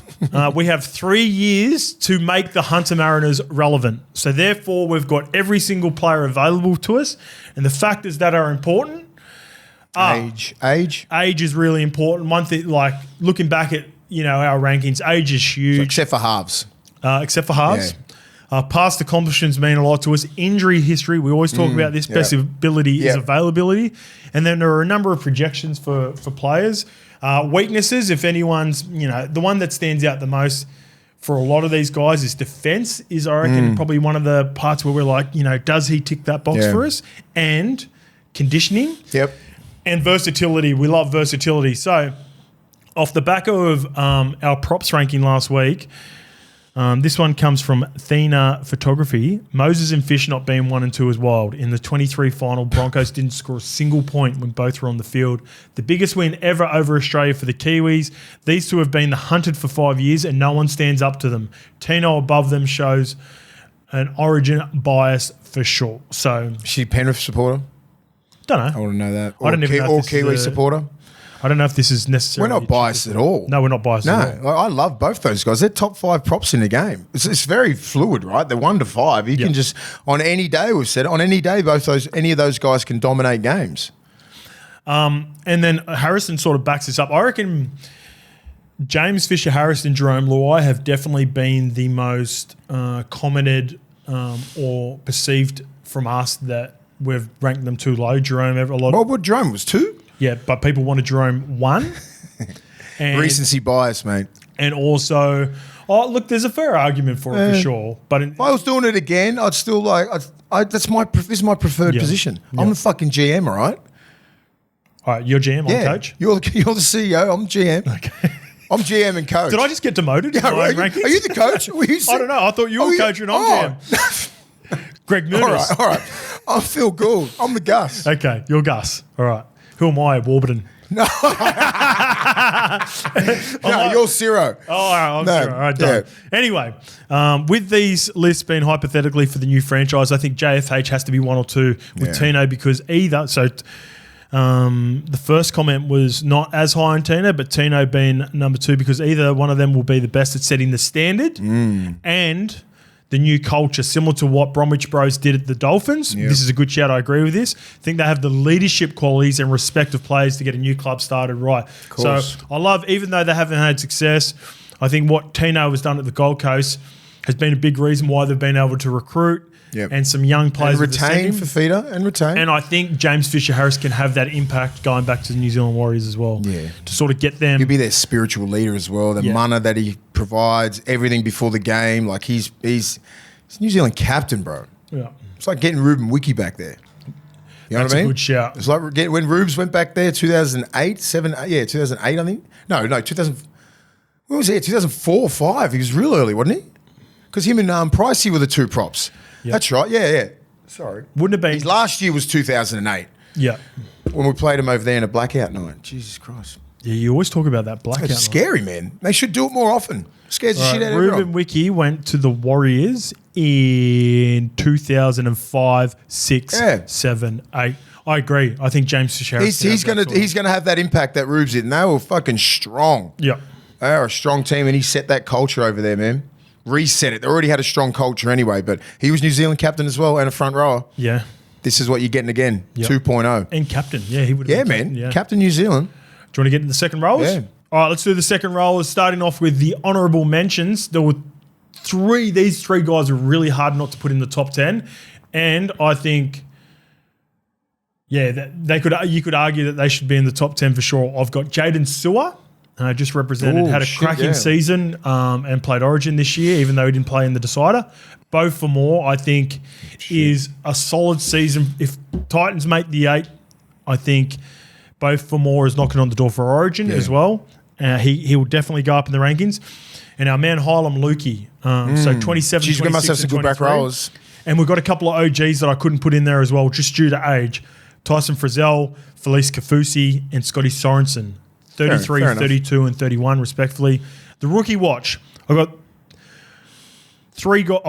We have 3 years to make the Hunter Mariners relevant. So therefore, we've got every single player available to us. And the factors that are important are... Age is really important. One thing, like looking back at, our rankings, age is huge. So except for halves. Yeah. Past accomplishments mean a lot to us. Injury history, we always talk about this. Best ability is availability. And then there are a number of projections for players. Weaknesses, if anyone's, the one that stands out the most for a lot of these guys is defense is, I reckon, probably one of the parts where we're like, does he tick that box for us? And conditioning. Yep. And versatility. We love versatility. So off the back of our props ranking last week, this one comes from Thena Photography. Moses and Fish not being 1 and 2 is wild. In the 23 final, Broncos didn't score a single point when both were on the field. The biggest win ever over Australia for the Kiwis. These two have been the hunted for 5 years and no one stands up to them. Tino above them shows an origin bias for sure. So, is she a Penrith supporter? Don't know. I want to know that. I don't even know. Or Kiwi supporter? I don't know if this is necessary. We're not biased at all. No, we're not biased at all. No, I love both those guys. They're top 5 props in the game. It's very fluid, right? They're 1 to 5. You can just, on any day, we've said, on any day, any of those guys can dominate games. And then Harrison sort of backs this up. I reckon James Fisher-Harris and Jerome Luai have definitely been the most commented or perceived from us that we've ranked them too low. Jerome, Well, Jerome was 2? Yeah, but people wanted Jerome 1. And recency bias, mate. And also, look, there's a fair argument for it for sure. But if I was doing it again, I'd still this is my preferred position. I'm the fucking GM, all right? All right, you're GM, I'm coach. You're the CEO, I'm GM. Okay. I'm GM and coach. Did I just get demoted? Yeah, are you the coach? I don't know. I thought you were coach and I'm GM. Greg Nunes. All right. I feel good. I'm the Gus. Okay, you're Gus. All right. Who am I? Warburton. No. You're Ciro. Oh, all right, I'm Ciro. All right, done. Anyway, with these lists being hypothetically for the new franchise, I think JFH has to be 1 or 2 with Tino because either... So the first comment was not as high on Tino, but Tino being number 2 because either one of them will be the best at setting the standard and... the new culture, similar to what Bromwich Bros did at the Dolphins. Yep. This is a good shout. I agree with this. I think they have the leadership qualities and respect of players to get a new club started right. So I love, even though they haven't had success, I think what Tino has done at the Gold Coast has been a big reason why they've been able to recruit and some young players. And retain Fafita and retain. And I think James Fisher-Harris can have that impact going back to the New Zealand Warriors as well. Yeah. To sort of get them. He'll be their spiritual leader as well. The mana that he provides, everything before the game. Like he's He's New Zealand captain, bro. Yeah. It's like getting Ruben Wiki back there. You know what I mean? That's a good shout. It's like when Rubes went back there, 2008, 2008, I think. No, 2000. When was it? 2004 or 5. He was real early, wasn't he? Because him and Pricey were the two props. Yep. That's right. Yeah. Sorry. Wouldn't have been. His last year was 2008. Yeah. When we played him over there in a blackout night. Jesus Christ. Yeah, you always talk about that blackout. It's scary, man. They should do it more often. Scares the shit out of everyone. Ruben Wiki went to the Warriors in 2005, 6, 7, 8. I agree. I think James Teixeira. He's gonna have that impact that Rubes did. And they were fucking strong. Yeah. They are a strong team, and he set that culture over there, man. Reset it. They already had a strong culture anyway, but he was New Zealand captain as well and a front rower. Yeah. This is what you're getting again. 2.0. And captain. Yeah, he would have been man. Captain, Captain New Zealand. Do you want to get into the second roles? Yeah. All right, let's do the second rollers, starting off with the honourable mentions. There were these three guys are really hard not to put in the top 10. And I think, you could argue that they should be in the top 10 for sure. I've got Jaden Sewer, just represented, had a cracking season and played Origin this year, even though he didn't play in the decider. Beau Fermor, I think, is a solid season. If Titans make the 8, I think Beau Fermor is knocking on the door for Origin as well. He will definitely go up in the rankings. And our man Hylam Lukey, so 27, She's 26, must have some good back rows. And we've got a couple of OGs that I couldn't put in there as well, just due to age. Tyson Frizzell, Felice Kafusi, and Scotty Sorensen. 33, fair 32, and 31, respectively. The rookie watch, I've got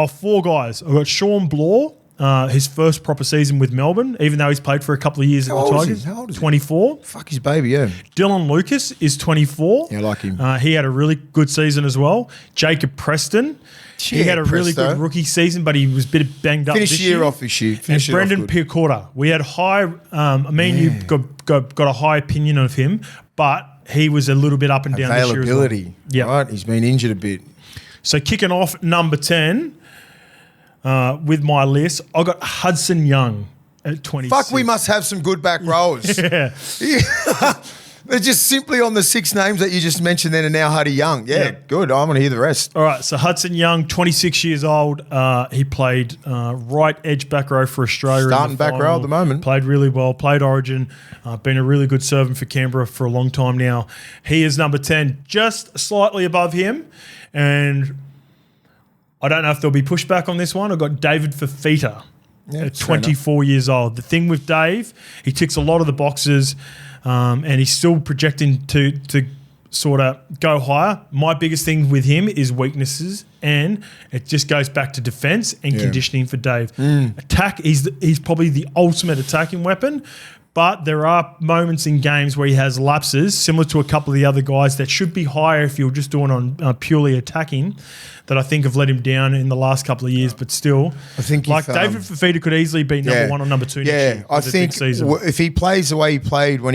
4 guys. I've got Sean Blore, his first proper season with Melbourne, even though he's played for a couple of years at the Tigers. How old is he? 24. Fuck his baby, yeah. Dylan Lucas is 24. Yeah, I like him. He had a really good season as well. Jacob Preston. He had a really good rookie season, but he was a bit banged up. Finish the year off this year. And Brendan Piacorta. We had high. You got a high opinion of him, but he was a little bit up and down this year as well. Availability. Yeah, right. He's been injured a bit. So kicking off number 10 with my list, I got Hudson Young at 26. Fuck, we must have some good back rows. Yeah. They're just simply on the 6 names that you just mentioned then and now Huddy Young. Yeah, good. I want to hear the rest. All right, so Hudson Young, 26 years old. He played right edge back row for Australia. Starting back row at the moment. Played really well, played Origin, been a really good servant for Canberra for a long time now. He is number 10, just slightly above him. And I don't know if there'll be pushback on this one. I've got David Fafita at 24 years old. The thing with Dave, he ticks a lot of the boxes. And he's still projecting to sort of go higher. My biggest thing with him is weaknesses, and it just goes back to defense and conditioning for Dave. Attack, he's probably the ultimate attacking weapon, but there are moments in games where he has lapses, similar to a couple of the other guys that should be higher if you're just doing on purely attacking, that I think have let him down in the last couple of years, but still. I think David Fafita could easily be number 1 or number 2 next year. I think if he plays the way he played when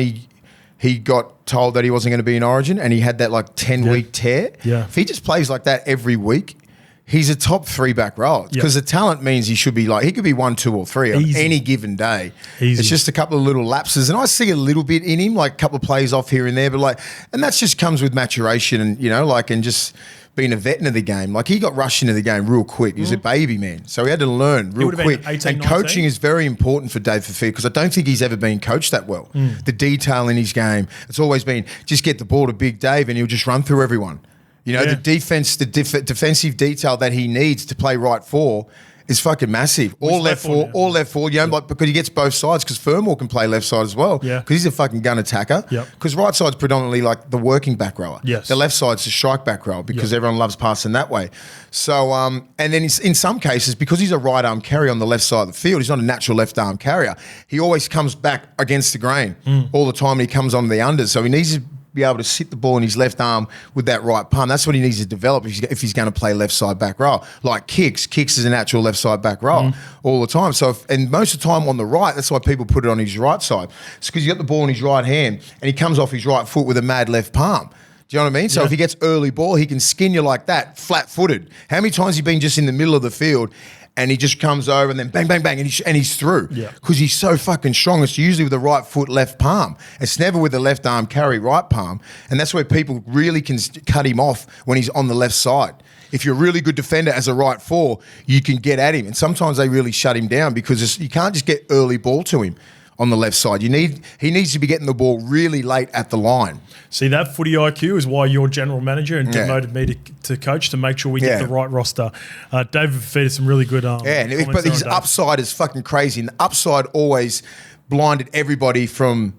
he got told that he wasn't going to be in Origin and he had that 10-week tear, if he just plays like that every week, he's a top 3 back row because the talent means he should be he could be 1, 2, or 3 on any given day. It's just a couple of little lapses, and I see a little bit in him, like a couple of plays off here and there, but and that just comes with maturation and and just being a veteran of the game. He got rushed into the game real quick. He was a baby man, so he had to learn real quick. 18, and coaching is very important for Dave Fafita because I don't think he's ever been coached that well. The detail in his game, it's always been just get the ball to Big Dave and he'll just run through everyone. The defense, defensive detail that he needs to play right for is fucking massive. All left forward, because he gets both sides because Fermor can play left side as well because he's a fucking gun attacker. Because right side's predominantly the working back rower. The left side's the strike back rower because everyone loves passing that way. So, and then in some cases, because he's a right arm carrier on the left side of the field, he's not a natural left arm carrier. He always comes back against the grain all the time and he comes on the unders. So he needs to be able to sit the ball in his left arm with that right palm. That's what he needs to develop if he's going to play left side back row. Kicks is a natural left side back row all the time. So, and most of the time on the right, that's why people put it on his right side. It's because he's got the ball in his right hand and he comes off his right foot with a mad left palm. Do you know what I mean? So if he gets early ball, he can skin you like that, flat-footed. How many times have you been just in the middle of the field and he just comes over and then bang, bang, bang, and he's through? Yeah. Because he's so fucking strong. It's usually with the right foot, left palm. It's never with the left arm carry, right palm. And that's where people really can cut him off when he's on the left side. If you're a really good defender as a right four, you can get at him. And sometimes they really shut him down because you can't just get early ball to him on the left side. He needs to be getting the ball really late at the line. See, that footy IQ is why you're general manager and demoted me to coach to make sure we get the right roster. David Fafita, some really good but his upside is fucking crazy. And the upside always blinded everybody from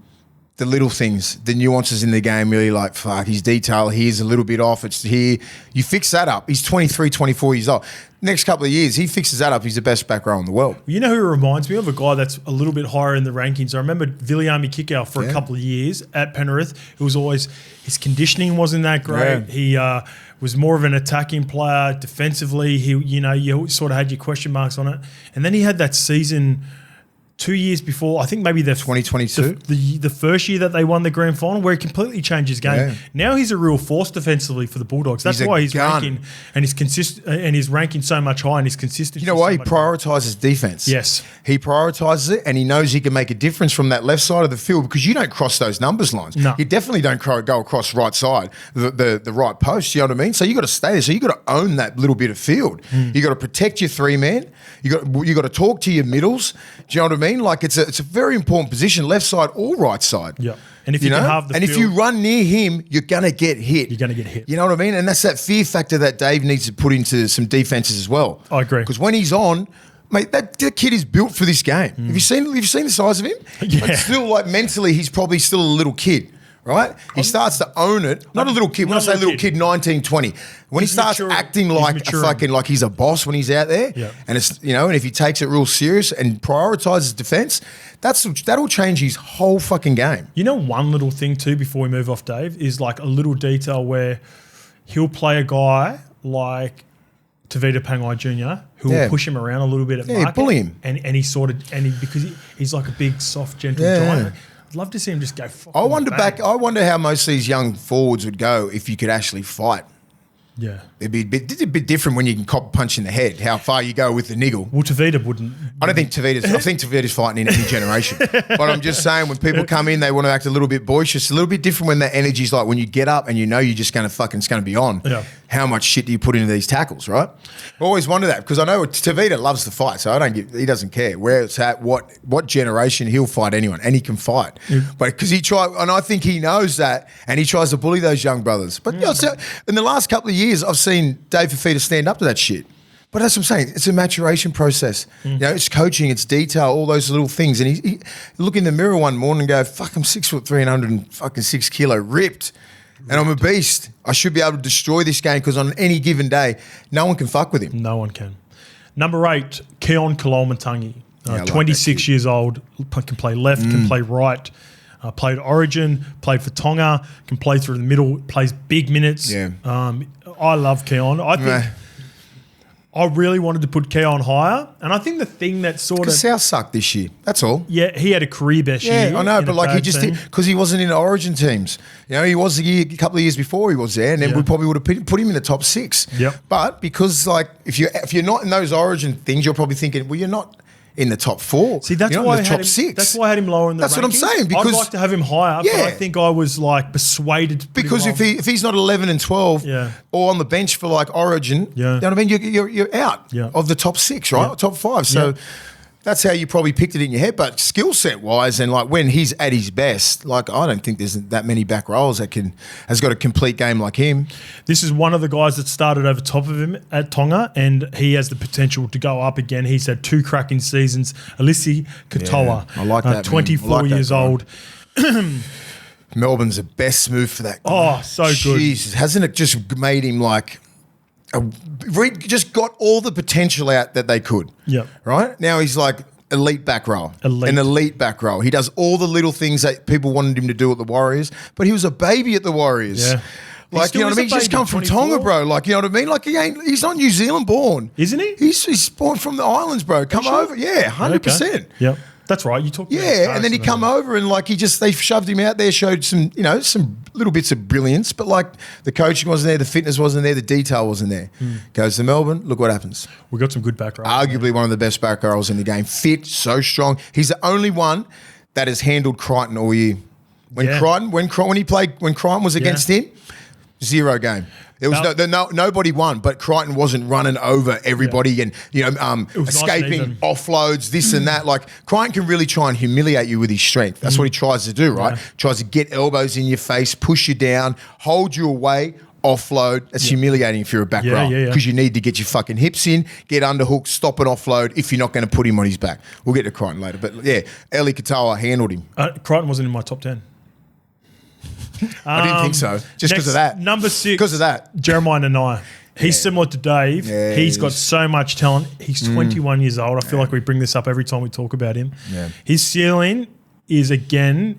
the little things, the nuances in the game. Really like, fuck, his detail here's a little bit off. It's here. You fix that up. He's 23, 24 years old. Next couple of years, he fixes that up. He's the best back row in the world. You know who reminds me of? A guy that's a little bit higher in the rankings. I remember Viliami Kikau for a couple of years at Penrith. It was always, his conditioning wasn't that great. Yeah. He was more of an attacking player. Defensively, you sort of had your question marks on it. And then he had that season 2 years before, I think maybe the 2022, the first year that they won the grand final, where he completely changed his game. Yeah. Now he's a real force defensively for the Bulldogs. That's why he's ranking and he's ranking so much higher and he's consistent. You know why? He prioritises defense. Yes, he prioritises it, and he knows he can make a difference from that left side of the field because you don't cross those numbers lines. No. You definitely don't go across right side, the right post. You know what I mean? So you got to stay there. So you got to own that little bit of field. You got to protect your three man. You got to talk to your middles. Do you know what I mean? Like it's a very important position, left side or right side. Yeah. And if you can have the field, if you run near him, you're gonna get hit. You're gonna get hit. You know what I mean? And that's that fear factor that Dave needs to put into some defenses as well. I agree. Because when he's on, mate, that kid is built for this game. Have you seen the size of him? Yeah. But still, like mentally, he's probably still a little kid. Right? He starts to own it. Not a little kid. When I say little kid, 19, 20. When he starts acting like like he's a boss when he's out there, and it's and if he takes it real serious and prioritizes defense, that'll change his whole fucking game. You know, one little thing too before we move off, Dave, is like a little detail where he'll play a guy like Tavita Pangai Jr. who will push him around a little bit at market, bully him, and because he's like a big, soft, gentle giant. I'd love to see him just go. I wonder how most of these young forwards would go if you could actually fight. Yeah, it'd be a bit different when you can cop a punch in the head. How far you go with the niggle? Well, Tavita wouldn't. I think Tavita's fighting in any generation. But I'm just saying, when people come in, they want to act a little bit boisterous. A little bit different when that energy's like when you get up and you know you're just going to it's going to be on. Yeah. How much shit do you put into these tackles, right? I always wonder that because I know Tavita loves to fight, so he doesn't care where it's at, what generation he'll fight anyone, and he can fight. Yeah. But because and I think he knows that, and he tries to bully those young brothers. But in the last couple of years, I've seen Dave Fafita stand up to that shit. But that's what I'm saying. It's a maturation process. It's coaching, it's detail, all those little things. And he look in the mirror one morning and go, fuck, I'm 6'3" and 6 kilo, ripped. And I'm a beast. I should be able to destroy this game because on any given day, no one can fuck with him. No one can. Number 8, Keon Kalolmatangi. 26 years old, can play left, can play right. Played Origin, played for Tonga, can play through the middle, plays big minutes. Yeah. I love Keon. I think I really wanted to put Keon higher, and I think the thing that South sucked this year. That's all. Yeah, he had a career best year. Yeah, I know, but like he just did because he wasn't in the Origin teams. He was a couple of years before he was there, and then we probably would have put him in the top 6. Yep. But because if you're not in those Origin things, you're probably thinking, well, you're not in the top 4. See, that's why top 6. That's why I had him lower in the rankings. That's what I'm saying. Because I'd like to have him higher, but I think I was like persuaded to put because him if he's not 11 and 12 or on the bench for like Origin, you know what I mean? You're out of the top 6, right? Top 5. So that's how you probably picked it in your head. But skill set wise, and like when he's at his best, like I don't think there's that many back rows that has got a complete game like him. This is one of the guys that started over top of him at Tonga, and he has the potential to go up again. He's had 2 cracking seasons. Alisi Katoa, I like that. 24 years old. Melbourne's the best move for that guy. Oh, so good. Jesus, hasn't it just made him like just got all the potential out that they could. Yeah. Right? Now he's like elite back row. An elite back row. He does all the little things that people wanted him to do at the Warriors, but he was a baby at the Warriors. Yeah. Like, you know what I mean? He's just come from Tonga, bro. Like, you know what I mean? Like, he's not New Zealand born. Isn't he? He's born from the islands, bro. Come over. Yeah, 100%. Yep. That's right. You talked about Yeah, and then he come over and like they shoved him out there, showed some little bits of brilliance, but like the coaching wasn't there, the fitness wasn't there, the detail wasn't there. Goes to Melbourne, look what happens. We got some good back rows. Arguably one of the best back rows in the game. Fit, so strong. He's the only one that has handled Crichton all year. When Crichton was against him, 0 game. There was nobody won, but Crichton wasn't running over everybody and escaping offloads, this and that. Like Crichton can really try and humiliate you with his strength. That's what he tries to do, right? Tries to get elbows in your face, push you down, hold you away, offload. That's humiliating if you're a back row because you need to get your fucking hips in, get underhook, stop an offload if you're not going to put him on his back. We'll get to Crichton later, but yeah, Eli Katoa handled him. Crichton wasn't in my top 10. I didn't think so. Just because of that. Number 6. Because of that. Jeremiah Nanai. He's similar to Dave. Yeah, he's got so much talent. He's 21 years old. I feel like we bring this up every time we talk about him. Yeah. His ceiling is, again,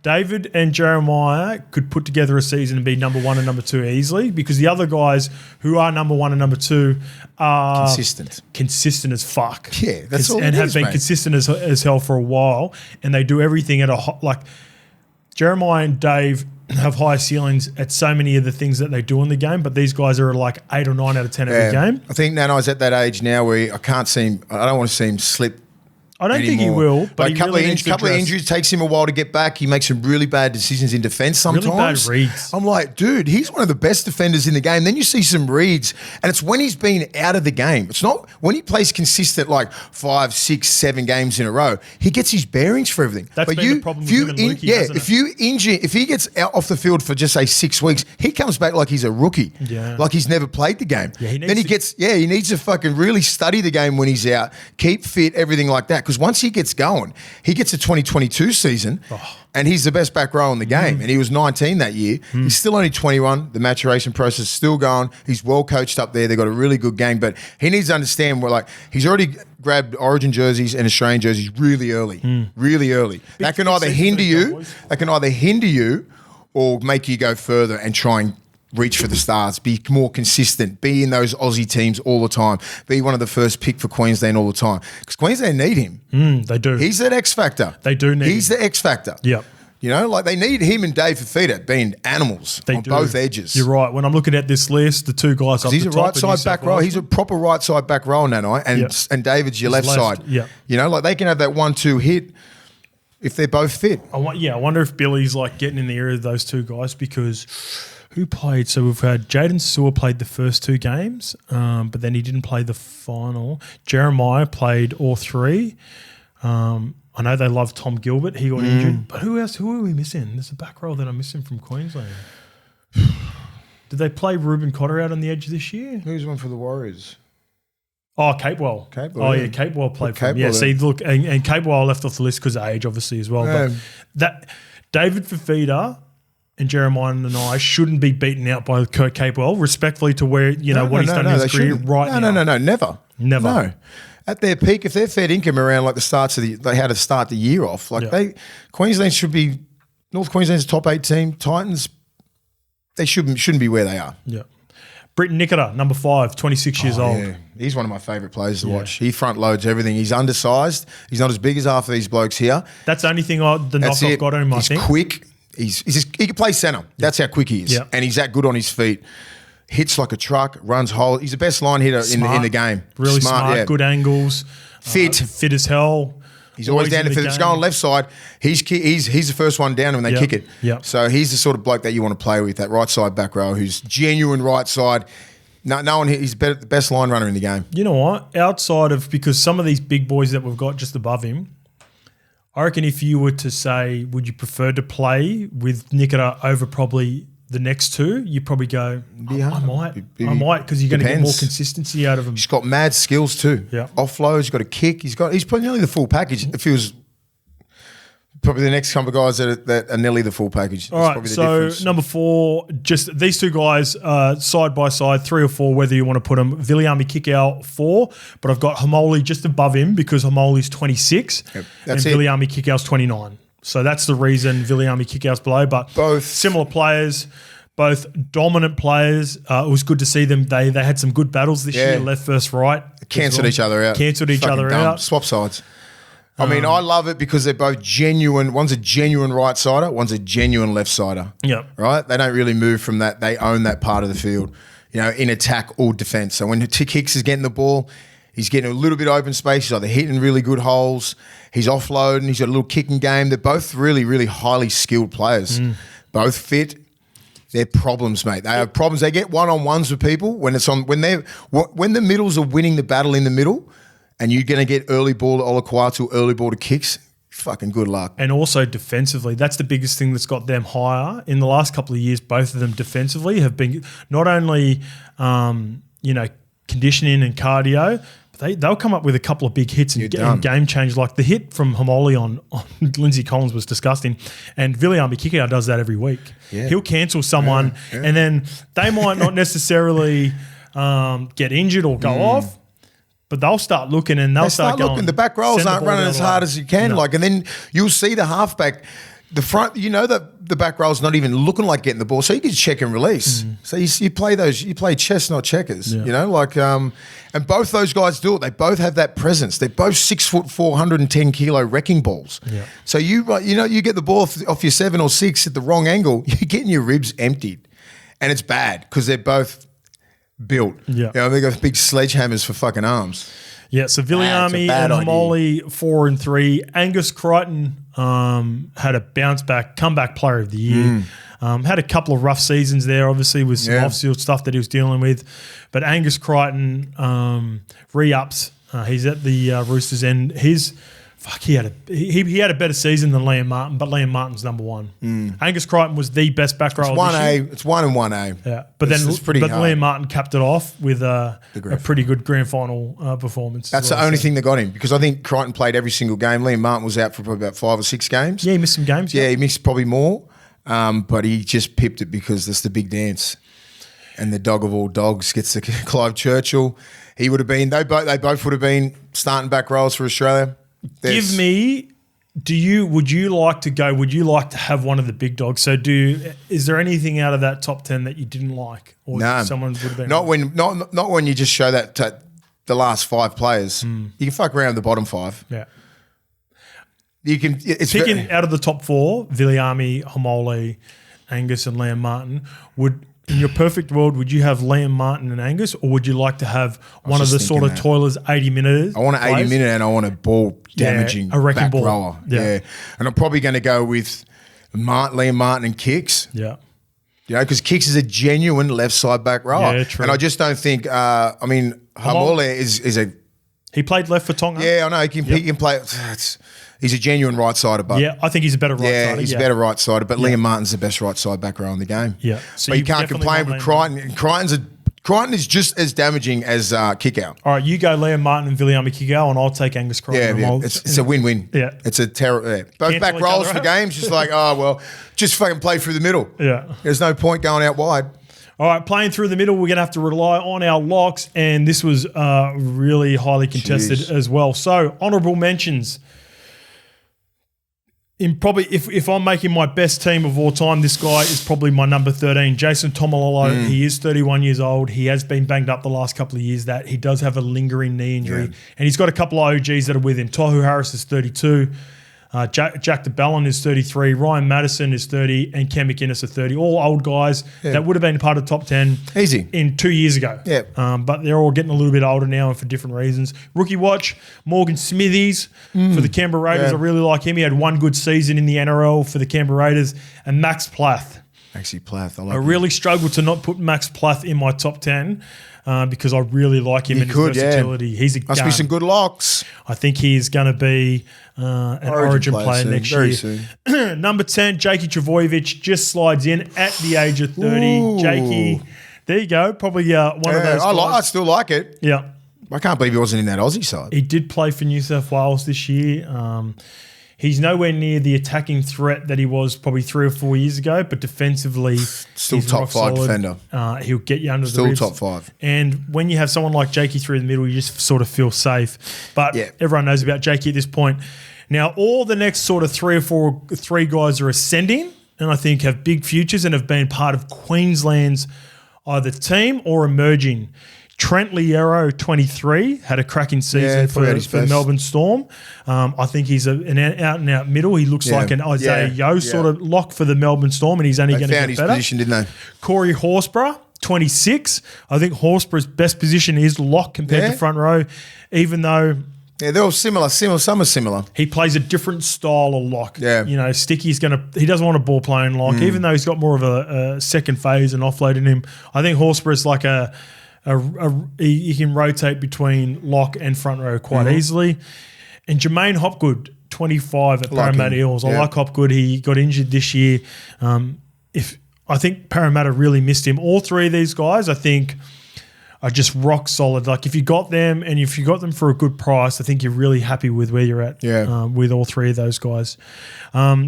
David and Jeremiah could put together a season and be number 1 and number 2 easily because the other guys who are number 1 and number 2 are consistent as fuck. Yeah, that's all. And have been consistent as hell for a while, and they do everything at Jeremiah and Dave have high ceilings at so many of the things that they do in the game, but these guys are like 8 or 9 out of 10 every game. I think Nanai's at that age now where I don't want to see him slip. I don't think he will, but like a couple of injuries, takes him a while to get back. He makes some really bad decisions in defence sometimes. Really bad reads. I'm like, dude, he's one of the best defenders in the game. Then you see some reads, and it's when he's been out of the game. It's not when he plays consistent like 5, 6, 7 games in a row. He gets his bearings for everything. That's been the problem with him and Lukey, if he gets out off the field for just say 6 weeks, he comes back like he's a rookie. Yeah. Like he's never played the game. Yeah, he needs to fucking really study the game when he's out, keep fit, everything like that. Because once he gets going, he gets a 2022 season and he's the best back row in the game. And he was 19 that year. He's still only 21. The maturation process is still going. He's well coached up there. They've got a really good game, but he needs to understand he's already grabbed Origin jerseys and Australian jerseys really early. Really early. That can either hinder you or make you go further and try and reach for the stars, be more consistent, be in those Aussie teams all the time, be one of the first pick for Queensland all the time. Because Queensland need him. They do. He's that X factor. They do need him. He's the X factor. Yep. You know, like they need him and Dave Fafita being animals on both edges. You're right. When I'm looking at this list, the 2 guys up the top. He's a right side back row. He's a proper right side back row now, and David's your left side. Yeah. You know, like they can have that 1-2 hit if they're both fit. I wonder if Billy's like getting in the area of those 2 guys because who played? So we've had Jaden Sewer played the first 2 games, but then he didn't play the final. Jeremiah played all 3. I know they love Tom Gilbert. He got injured. But who else? Who are we missing? There's a back row that I'm missing from Queensland. Did they play Ruben Cotter out on the edge this year? Who's one for the Warriors? Oh, Capewell. Capewell played for him. Yeah, see, look, and Capewell left off the list because of age, obviously, as well. But that David Fafita and Jeremiah Nanai shouldn't be beaten out by Kurt Capewell, respectfully to where, what he's done in his career now. No, never. No. At their peak, if they're fed income around like they had to start the year off, Queensland should be, North Queensland's top 8 team, Titans, they shouldn't be where they are. Yeah. Britton Nicola, number 5, 26 years old. Yeah. He's one of my favourite players to watch. He front loads everything. He's undersized. He's not as big as half of these blokes here. That's the only thing the knock-off got on him, I think. He's quick. He can play centre. That's how quick he is. Yeah. And he's that good on his feet. Hits like a truck, runs whole. He's the best line hitter in the game. Really smart, good angles. Fit as hell. He's always down if it's going left side. He's the first one down when they kick it. Yep. So he's the sort of bloke that you want to play with, that right side back row who's genuine right side. No one. He's the best line runner in the game. You know what? Outside of, because some of these big boys that we've got just above him, I reckon if you were to say, would you prefer to play with Nicola over probably the next 2, you probably go, I might, because you're going to get more consistency out of him. He's got mad skills too. Yeah, offloads. He's got a kick. He's probably nearly the full package. If he was probably the next couple of guys that are nearly the full package. All right, so number 4, just these 2 guys side by side, 3 or 4, whether you want to put them. Viliami Kikau 4, but I've got Hamoli just above him because Hamoli's 26 and Viliami Kikau's 29. So that's the reason Viliami Kikau's below, but both similar players, both dominant players. It was good to see them. They had some good battles this year, left versus right. Cancelled each other out. Swap sides. I mean, I love it because they're both genuine. One's a genuine right-sider, one's a genuine left-sider. Yep. Right? They don't really move from that. They own that part of the field, in attack or defence. So when Hicks is getting the ball, he's getting a little bit of open space. He's either hitting really good holes. He's offloading. He's got a little kicking game. They're both really, really highly skilled players. Both fit. They're problems, mate. They have problems. They get one-on-ones with people when the middles are winning the battle in the middle, and you're going to get early ball to Olaquatu, early ball to Kicks. Fucking good luck. And also defensively, that's the biggest thing that's got them higher in the last couple of years. Both of them defensively have been not only conditioning and cardio. They'll come up with a couple of big hits and game change. Like the hit from Hamoli on Lindsay Collins was disgusting. And Viliami Kikau does that every week. Yeah. He'll cancel someone and then they might not necessarily get injured or go off, but they'll start looking and they'll start going. Looking. The back rows aren't running as hard as you can. No. And then you'll see the halfback. The front, that the back row's not even looking like getting the ball, so you can check and release. So you play chess, not checkers. And both those guys do it. They both have that presence. They're both 6'4", 110 kilo wrecking balls. Yeah. So you get the ball off your 7 or 6 at the wrong angle, you're getting your ribs emptied, and it's bad because they're both built. Yeah, they got big sledgehammers for fucking arms. Yeah, so Viliami and Hamoli 4 and 3. Angus Crichton had a comeback player of the year. Had a couple of rough seasons there, obviously, with some off-field stuff that he was dealing with. But Angus Crichton re-ups. He's at the Roosters, and he had a better season than Liam Martin, but Liam Martin's number one. Angus Crichton was the best back rower. It's 1 and 1A. Yeah, but Liam Martin capped it off with a pretty good grand final performance. That's the only thing that got him, because I think Crichton played every single game. Liam Martin was out for probably about 5 or 6 games. Yeah, he missed some games. Yeah, he missed probably more, but he just pipped it because that's the big dance. And the dog of all dogs gets to Clive Churchill. He would have been. They both would have been starting back rows for Australia. Would you like to have one of the big dogs? So is there anything out of that top 10 that you didn't like? Or someone would have been not when you just show that to the last 5 players. You can fuck around with the bottom 5. Yeah. You can picking out of the top 4, Viliami, Hamoli, Angus and Liam Martin, in your perfect world, would you have Liam Martin and Angus, or would you like to have one of the sort of toilers 80-minuters? I want an 80-minute and I want a ball damaging back rower. Yeah. And I'm probably going to go with Liam Martin and Kicks. Yeah. Because Kicks is a genuine left side back rower. Yeah, true. And I just don't think, Hamole is a... He played left for Tonga. Yeah, I know. He can play... He's a genuine right-sider, but... Yeah, I think he's a better right-sider. Yeah, he's a better right-sider, but Liam Martin's the best right-side back row in the game. Yeah. So but you can't complain with Crichton. Crichton is just as damaging as Kickout. All right, you go Liam Martin and Viliami Kickout, and I'll take Angus Crichton. Yeah. It's a win-win. Yeah. It's a terror. Yeah. Both back rolls for games, just like, just fucking play through the middle. Yeah. There's no point going out wide. All right, playing through the middle, we're going to have to rely on our locks, and this was really highly contested as well. So, honourable mentions. If I'm making my best team of all time, this guy is probably my number 13, Jason Tomalolo. He is 31 years old. He has been banged up the last couple of years. That he does have a lingering knee injury, and he's got a couple of OGs that are with him. Tohu Harris is 32. Jack DeBellin is 33, Ryan Madison is 30, and Cam McInnes are 30. All old guys that would have been part of the top 10 in 2 years ago. Yeah. But they're all getting a little bit older now and for different reasons. Rookie watch, Morgan Smithies for the Canberra Raiders. I really like him. He had one good season in the NRL for the Canberra Raiders. And Max Plath. I really struggled to not put Max Plath in my top 10 because I really like him and his versatility. Yeah. He's a Must be some good locks. I think he's going to be an Origin player next year. Soon. Number 10, Jakey Travojevic just slides in at the age of 30. Jakey, there you go. Probably one of those guys. I still like it. Yeah. I can't believe he wasn't in that Aussie side. He did play for New South Wales this year. He's nowhere near the attacking threat that he was probably 3 or 4 years ago, but defensively, still top 5 defender. He'll get you under the ribs. Still top 5. And when you have someone like Jakey through the middle, you just sort of feel safe. But everyone knows about Jakey at this point. Now, all the next sort of 3 guys are ascending, and I think have big futures and have been part of Queensland's either team or emerging. Trent Liero, 23, had a cracking season for Melbourne Storm. I think he's an out-and-out middle. He looks like an Isaiah Yeo sort of lock for the Melbourne Storm, and he's only going to get better. They found his position, didn't they? Corey Horsburgh, 26. I think Horsburgh's best position is lock compared to front row, even though... Yeah, they're all similar. Some are similar. He plays a different style of lock. Yeah. You know, Sticky's he doesn't want a ball playing lock, even though he's got more of a second phase and offload in him. I think Horsburgh's like he can rotate between lock and front row quite easily. And Jermaine Hopgood, 25 at Parramatta Eels. I like Hopgood. He got injured this year. I think Parramatta really missed him. All three of these guys, I think, are just rock solid. Like if you got them and if you got them for a good price, I think you're really happy with where you're at with all three of those guys.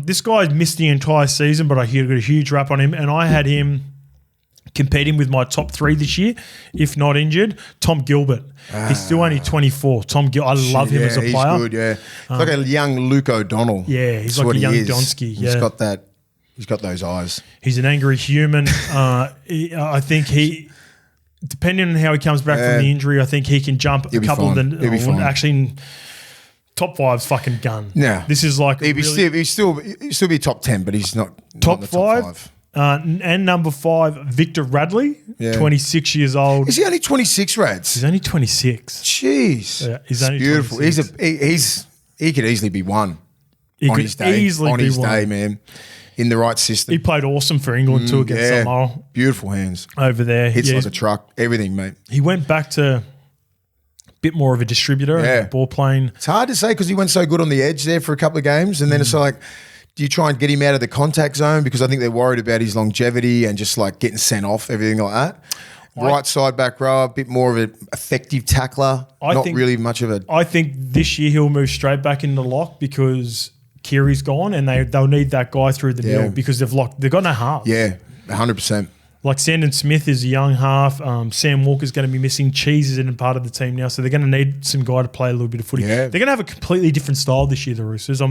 This guy missed the entire season, but I got a huge rap on him, and I had him competing with my top three this year, if not injured. Tom Gilbert. He's still only 24. I love him as a player. He's good, yeah. He's like a young Luke O'Donnell. Yeah, he's like a young Donsky. Yeah. He's got those eyes. He's an angry human. I think depending on how he comes back from the injury, I think he can jump a couple of the... Actually, top 5's fucking gun. Yeah. This is like... He'd still be top 10, but he's not top not 5. And number 5, Victor Radley, 26 years old. Is he only 26, Rads? He's only 26. Jeez. Yeah, he's only beautiful. 26. He could easily be one on his day, man. In the right system. He played awesome for England too against Samoa. Beautiful hands. Over there. Hits like a truck. Everything, mate. He went back to a bit more of a distributor and ball playing. It's hard to say because he went so good on the edge there for a couple of games, and then it's like, do you try and get him out of the contact zone? Because I think they're worried about his longevity and just like getting sent off, everything like that. Right side back row, a bit more of an effective tackler. Not really much of a... I think this year he'll move straight back into lock because Kiri's gone and they'll need that guy through the middle because they've got no halves. Yeah, 100%. Like Sandon Smith is a young half. Sam Walker's going to be missing. Cheese isn't part of the team now, so they're going to need some guy to play a little bit of footy. Yeah. They're going to have a completely different style this year, the Roosters.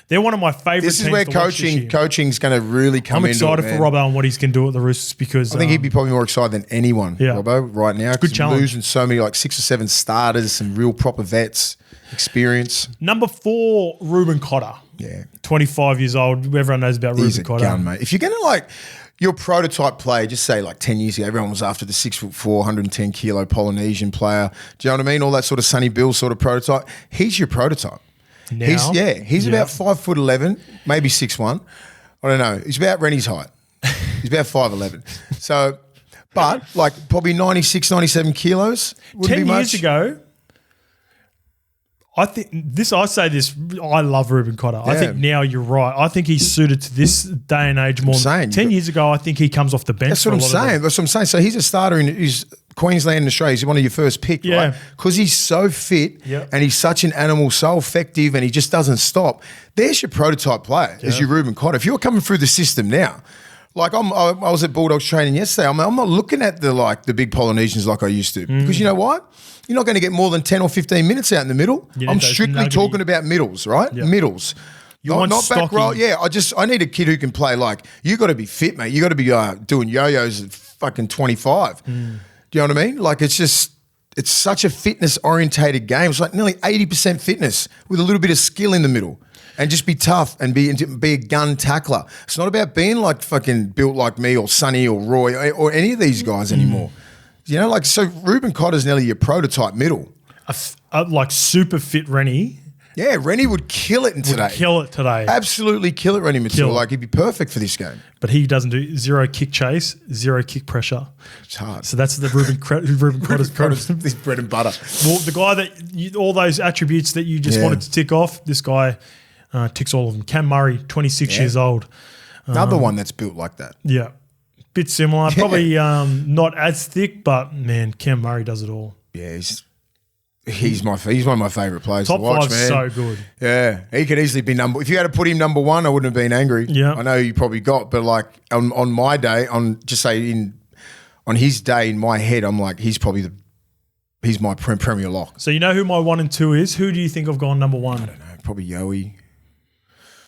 They're one of my favourite teams. This is where coaching's going to really come into it. I'm excited for Robbo and what he's going to do at the Roosters because... I think he'd be probably more excited than anyone, Robbo, right now. Good challenge. Losing so many, like 6 or 7 starters, some real proper vets, experience. Number 4, Ruben Cotter. Yeah. 25 years old. Everyone knows about Ruben Cotter. He's a gun, mate. If you're going to like... Your prototype player, just say like 10 years ago, everyone was after the 6'4", 110 kilo Polynesian player. Do you know what I mean? All that sort of Sonny Bill sort of prototype. He's your prototype. Now? He's about 5'11", maybe 6'1". I don't know. He's about Rennie's height. He's about 5'11". So, but like probably 96, 97 kilos. 10 years ago, I say this. I love Ruben Cotter. Yeah. I think now you're right. I think he's suited to this day and age more. 10 years ago, I think he comes off the bench. That's what I'm saying. That's what I'm saying. So he's a starter in Queensland and Australia. He's one of your first pick, right? Because he's so fit and he's such an animal, so effective, and he just doesn't stop. There's your prototype player, as your Ruben Cotter. If you're coming through the system now, like I was at Bulldogs training yesterday. I'm not looking at the big Polynesians like I used to because you know what? You're not going to get more than 10 or 15 minutes out in the middle. I'm strictly talking about middles, right? Yeah. Middles. Not back row. Yeah, I need a kid who can play like, you got to be fit, mate. You got to be doing yo-yos at fucking 25. Do you know what I mean? Like it's such a fitness-orientated game. It's like nearly 80% fitness with a little bit of skill in the middle. And just be tough and be a gun tackler. It's not about being like fucking built like me or Sonny or Roy or any of these guys anymore. You know, like, so Ruben Cotter's nearly your prototype middle. Like super fit Rennie. Yeah, Rennie would kill it today. Absolutely kill it, Rennie Matul. Like, he'd be perfect for this game. But he doesn't do 0 kick chase, 0 kick pressure. It's hard. So that's the Ruben Cotter's his bread and butter. Well, the guy that all those attributes that you just wanted to tick off, this guy ticks all of them. Cam Murray, 26 years old. Another one that's built like that. Yeah. Bit similar. Probably not as thick, but, man, Cam Murray does it all. Yeah, he's one of my favourite players Top to watch, five's so good. Yeah, he could easily be if you had to put him number 1, I wouldn't have been angry. Yeah. I know you probably got, but like on my day, on his day in my head, I'm like, he's my premier lock. So you know who my 1 and 2 is? Who do you think I've gone number 1? I don't know. Probably Yowie.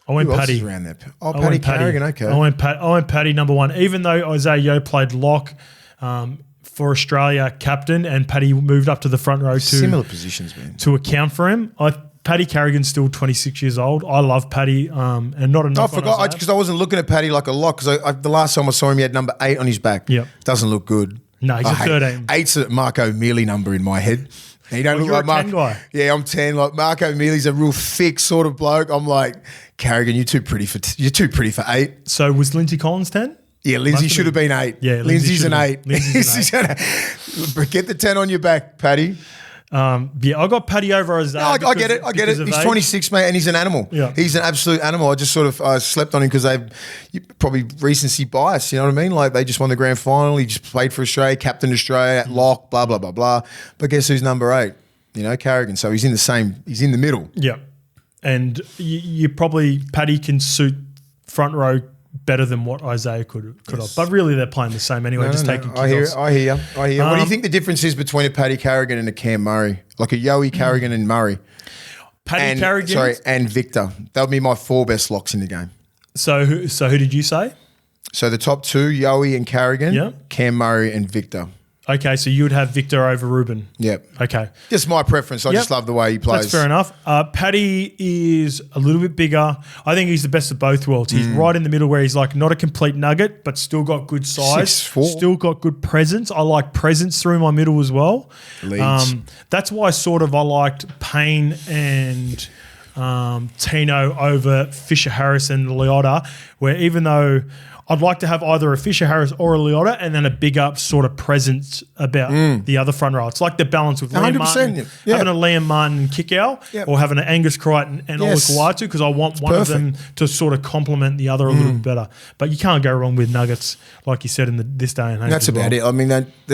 I went Who Paddy. Else is around there? Paddy Carrigan, okay. I went Paddy number 1. Even though Isaiah Yeo played lock, for Australia captain, and Paddy moved up to the front row similar positions, man, to account for him. Paddy Carrigan's still 26 years old. I love Paddy, and not enough. I forgot because I wasn't looking at Paddy like a lot because the last time I saw him, he had number 8 on his back. Yep. Doesn't look good. No, he's a 13. 8's a Marco Mealy number in my head. And you don't look like Mark. 10 guy. Yeah, I'm 10. Like Marco Mealy's a real thick sort of bloke. I'm like, Carrigan, you're too pretty for 8. So was Lindsay Collins 10? Yeah, Lindsay should have been 8. Yeah, Lindsay's an 8. Lindsay's Get the 10 on your back, Paddy. Yeah, I got Paddy over Isaiah. No, I get it. He's 26, mate, and he's an animal. Yeah. He's an absolute animal. I just sort of slept on him because they've probably recency bias, you know what I mean? Like they just won the grand final. He just played for Australia, captained Australia at lock, blah, blah, blah, blah. But guess who's number 8? You know, Carrigan. So he's in the middle. Yeah. And you probably, Paddy can suit front row better than what Isaiah could have. But really they're playing the same anyway, taking I hear you. What do you think the difference is between a Paddy Carrigan and a Cam Murray? Like a Yowie Carrigan and Murray? Carrigan? And Victor. That would be my 4 best locks in the game. So who did you say? So the top 2, Yowie and Carrigan, yeah. Cam Murray and Victor. Okay, so you would have Victor over Ruben. Yep. Okay. Just my preference. I just love the way he plays. That's fair enough. Paddy is a little bit bigger. I think he's the best of both worlds. He's right in the middle where he's like not a complete nugget, but still got good size. 6'4". Still got good presence. I like presence through my middle as well. That's why I liked Payne and Tino over Fisher Harris and Leota, where even though I'd like to have either a Fisher Harris or a Leota and then a bigger sort of presence about the other front row. It's like the balance with Liam Martin, having a Liam Martin kick out or having an Angus Crichton and Ola Kawatu, because I want one of them to sort of complement the other a little bit better. But you can't go wrong with Nuggets, like you said, in this day and age. That's about it. I mean,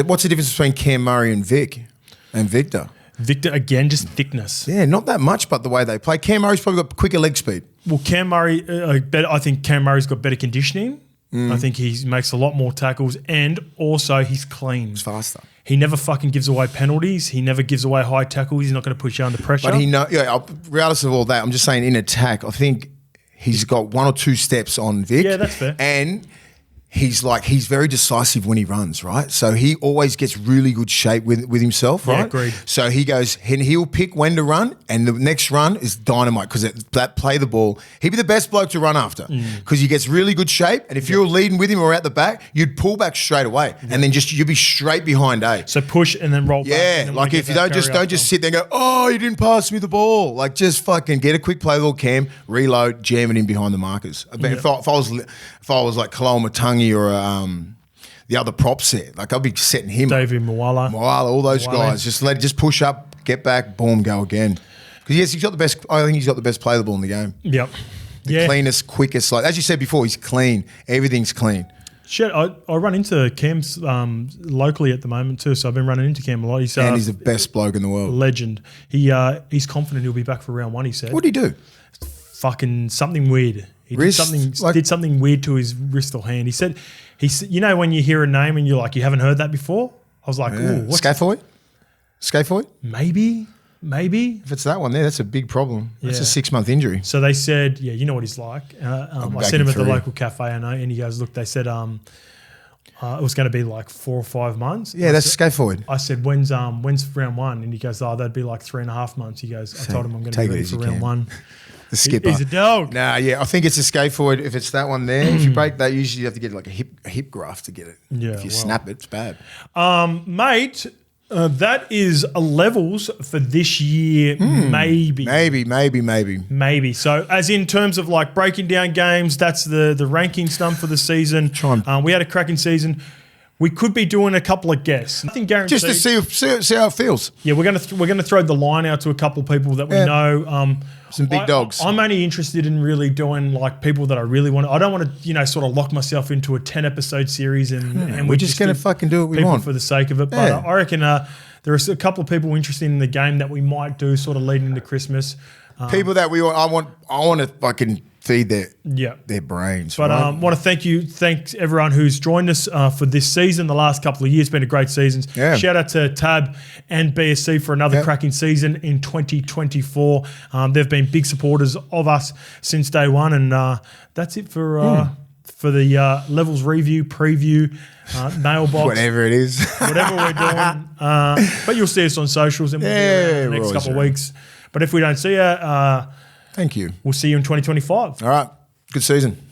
what's the difference between Cam Murray and Victor? Victor, again, just thickness. Yeah, not that much, but the way they play. Cam Murray's probably got quicker leg speed. Well, Cam Murray, I think Cam Murray's got better conditioning. I think he makes a lot more tackles, and also he's clean. He's faster. He never fucking gives away penalties. He never gives away high tackles. He's not going to put you under pressure. But regardless of all that, I'm just saying in attack, I think he's got 1 or 2 steps on Vic. Yeah, that's fair. And he's very decisive when he runs, right? So he always gets really good shape with himself, right? Yeah, agreed. So he goes, and he'll pick when to run, and the next run is dynamite because that play the ball. He'd be the best bloke to run after because he gets really good shape, and if you're leading with him or out the back, you'd pull back straight away, and then you'd be straight behind A. So push and then roll back. Yeah, like if you don't just sit there and go, oh, you didn't pass me the ball. Like just fucking get a quick play ball, Cam, reload, jam it in behind the markers. If I was like Kaloa Matangi or the other prop set, like I'll be setting him David Moala, all those guys. Just push up, get back, boom, go again. Because yes, he's got the best. I think he's got the best play the ball in the game. Yep. The cleanest, quickest. Like as you said before, he's clean. Everything's clean. Shit, I run into Cam's locally at the moment too, so I've been running into Cam a lot. He's the best bloke in the world. Legend. He's confident he'll be back for round 1. He said. What did he do? Fucking something weird. He did something weird to his wrist or hand. He said, you know when you hear a name and you're like, you haven't heard that before? I was like, ooh, what's Scaphoid? Scaphoid? Maybe. If it's that one there, that's a big problem. That's a 6-month injury. So they said, you know what he's like. I sent him at the local cafe, I know, and he goes, look, they said it was going to be like 4 or 5 months. Yeah, that's scaphoid. I said, when's round 1? And he goes, that'd be like 3.5 months. He goes, I told him I'm going to be ready for round 1. The skipper. He's a dog. Nah, yeah, I think it's a scaphoid. If it's that one there, if you break that, usually you have to get like a hip graft to get it. Yeah, if you snap it, it's bad. Mate, that is levels for this year, maybe. Maybe. So as in terms of like breaking down games, that's the rankings done for the season. We had a cracking season. We could be doing a couple of guests. Nothing guaranteed. Just to see how it feels. Yeah, we're gonna throw the line out to a couple of people that we know. Some big dogs. I'm only interested in really doing like people that I really want. I don't want to, sort of lock myself into a 10-episode series and we're just going to fucking do what we want for the sake of it. But I reckon there are a couple of people interested in the game that we might do sort of leading into Christmas. People that I want to fucking feed their brains. But I want to thank everyone who's joined us for this season. The last couple of years been a great season. Yeah. Shout out to Tab and BSC for another cracking season in 2024. They've been big supporters of us since day one, and that's it for for the levels review, preview, mailbox. Whatever it is. Whatever we're doing. But you'll see us on socials and we'll be around the next couple of weeks. But if we don't see you, thank you. We'll see you in 2025. All right. Good season.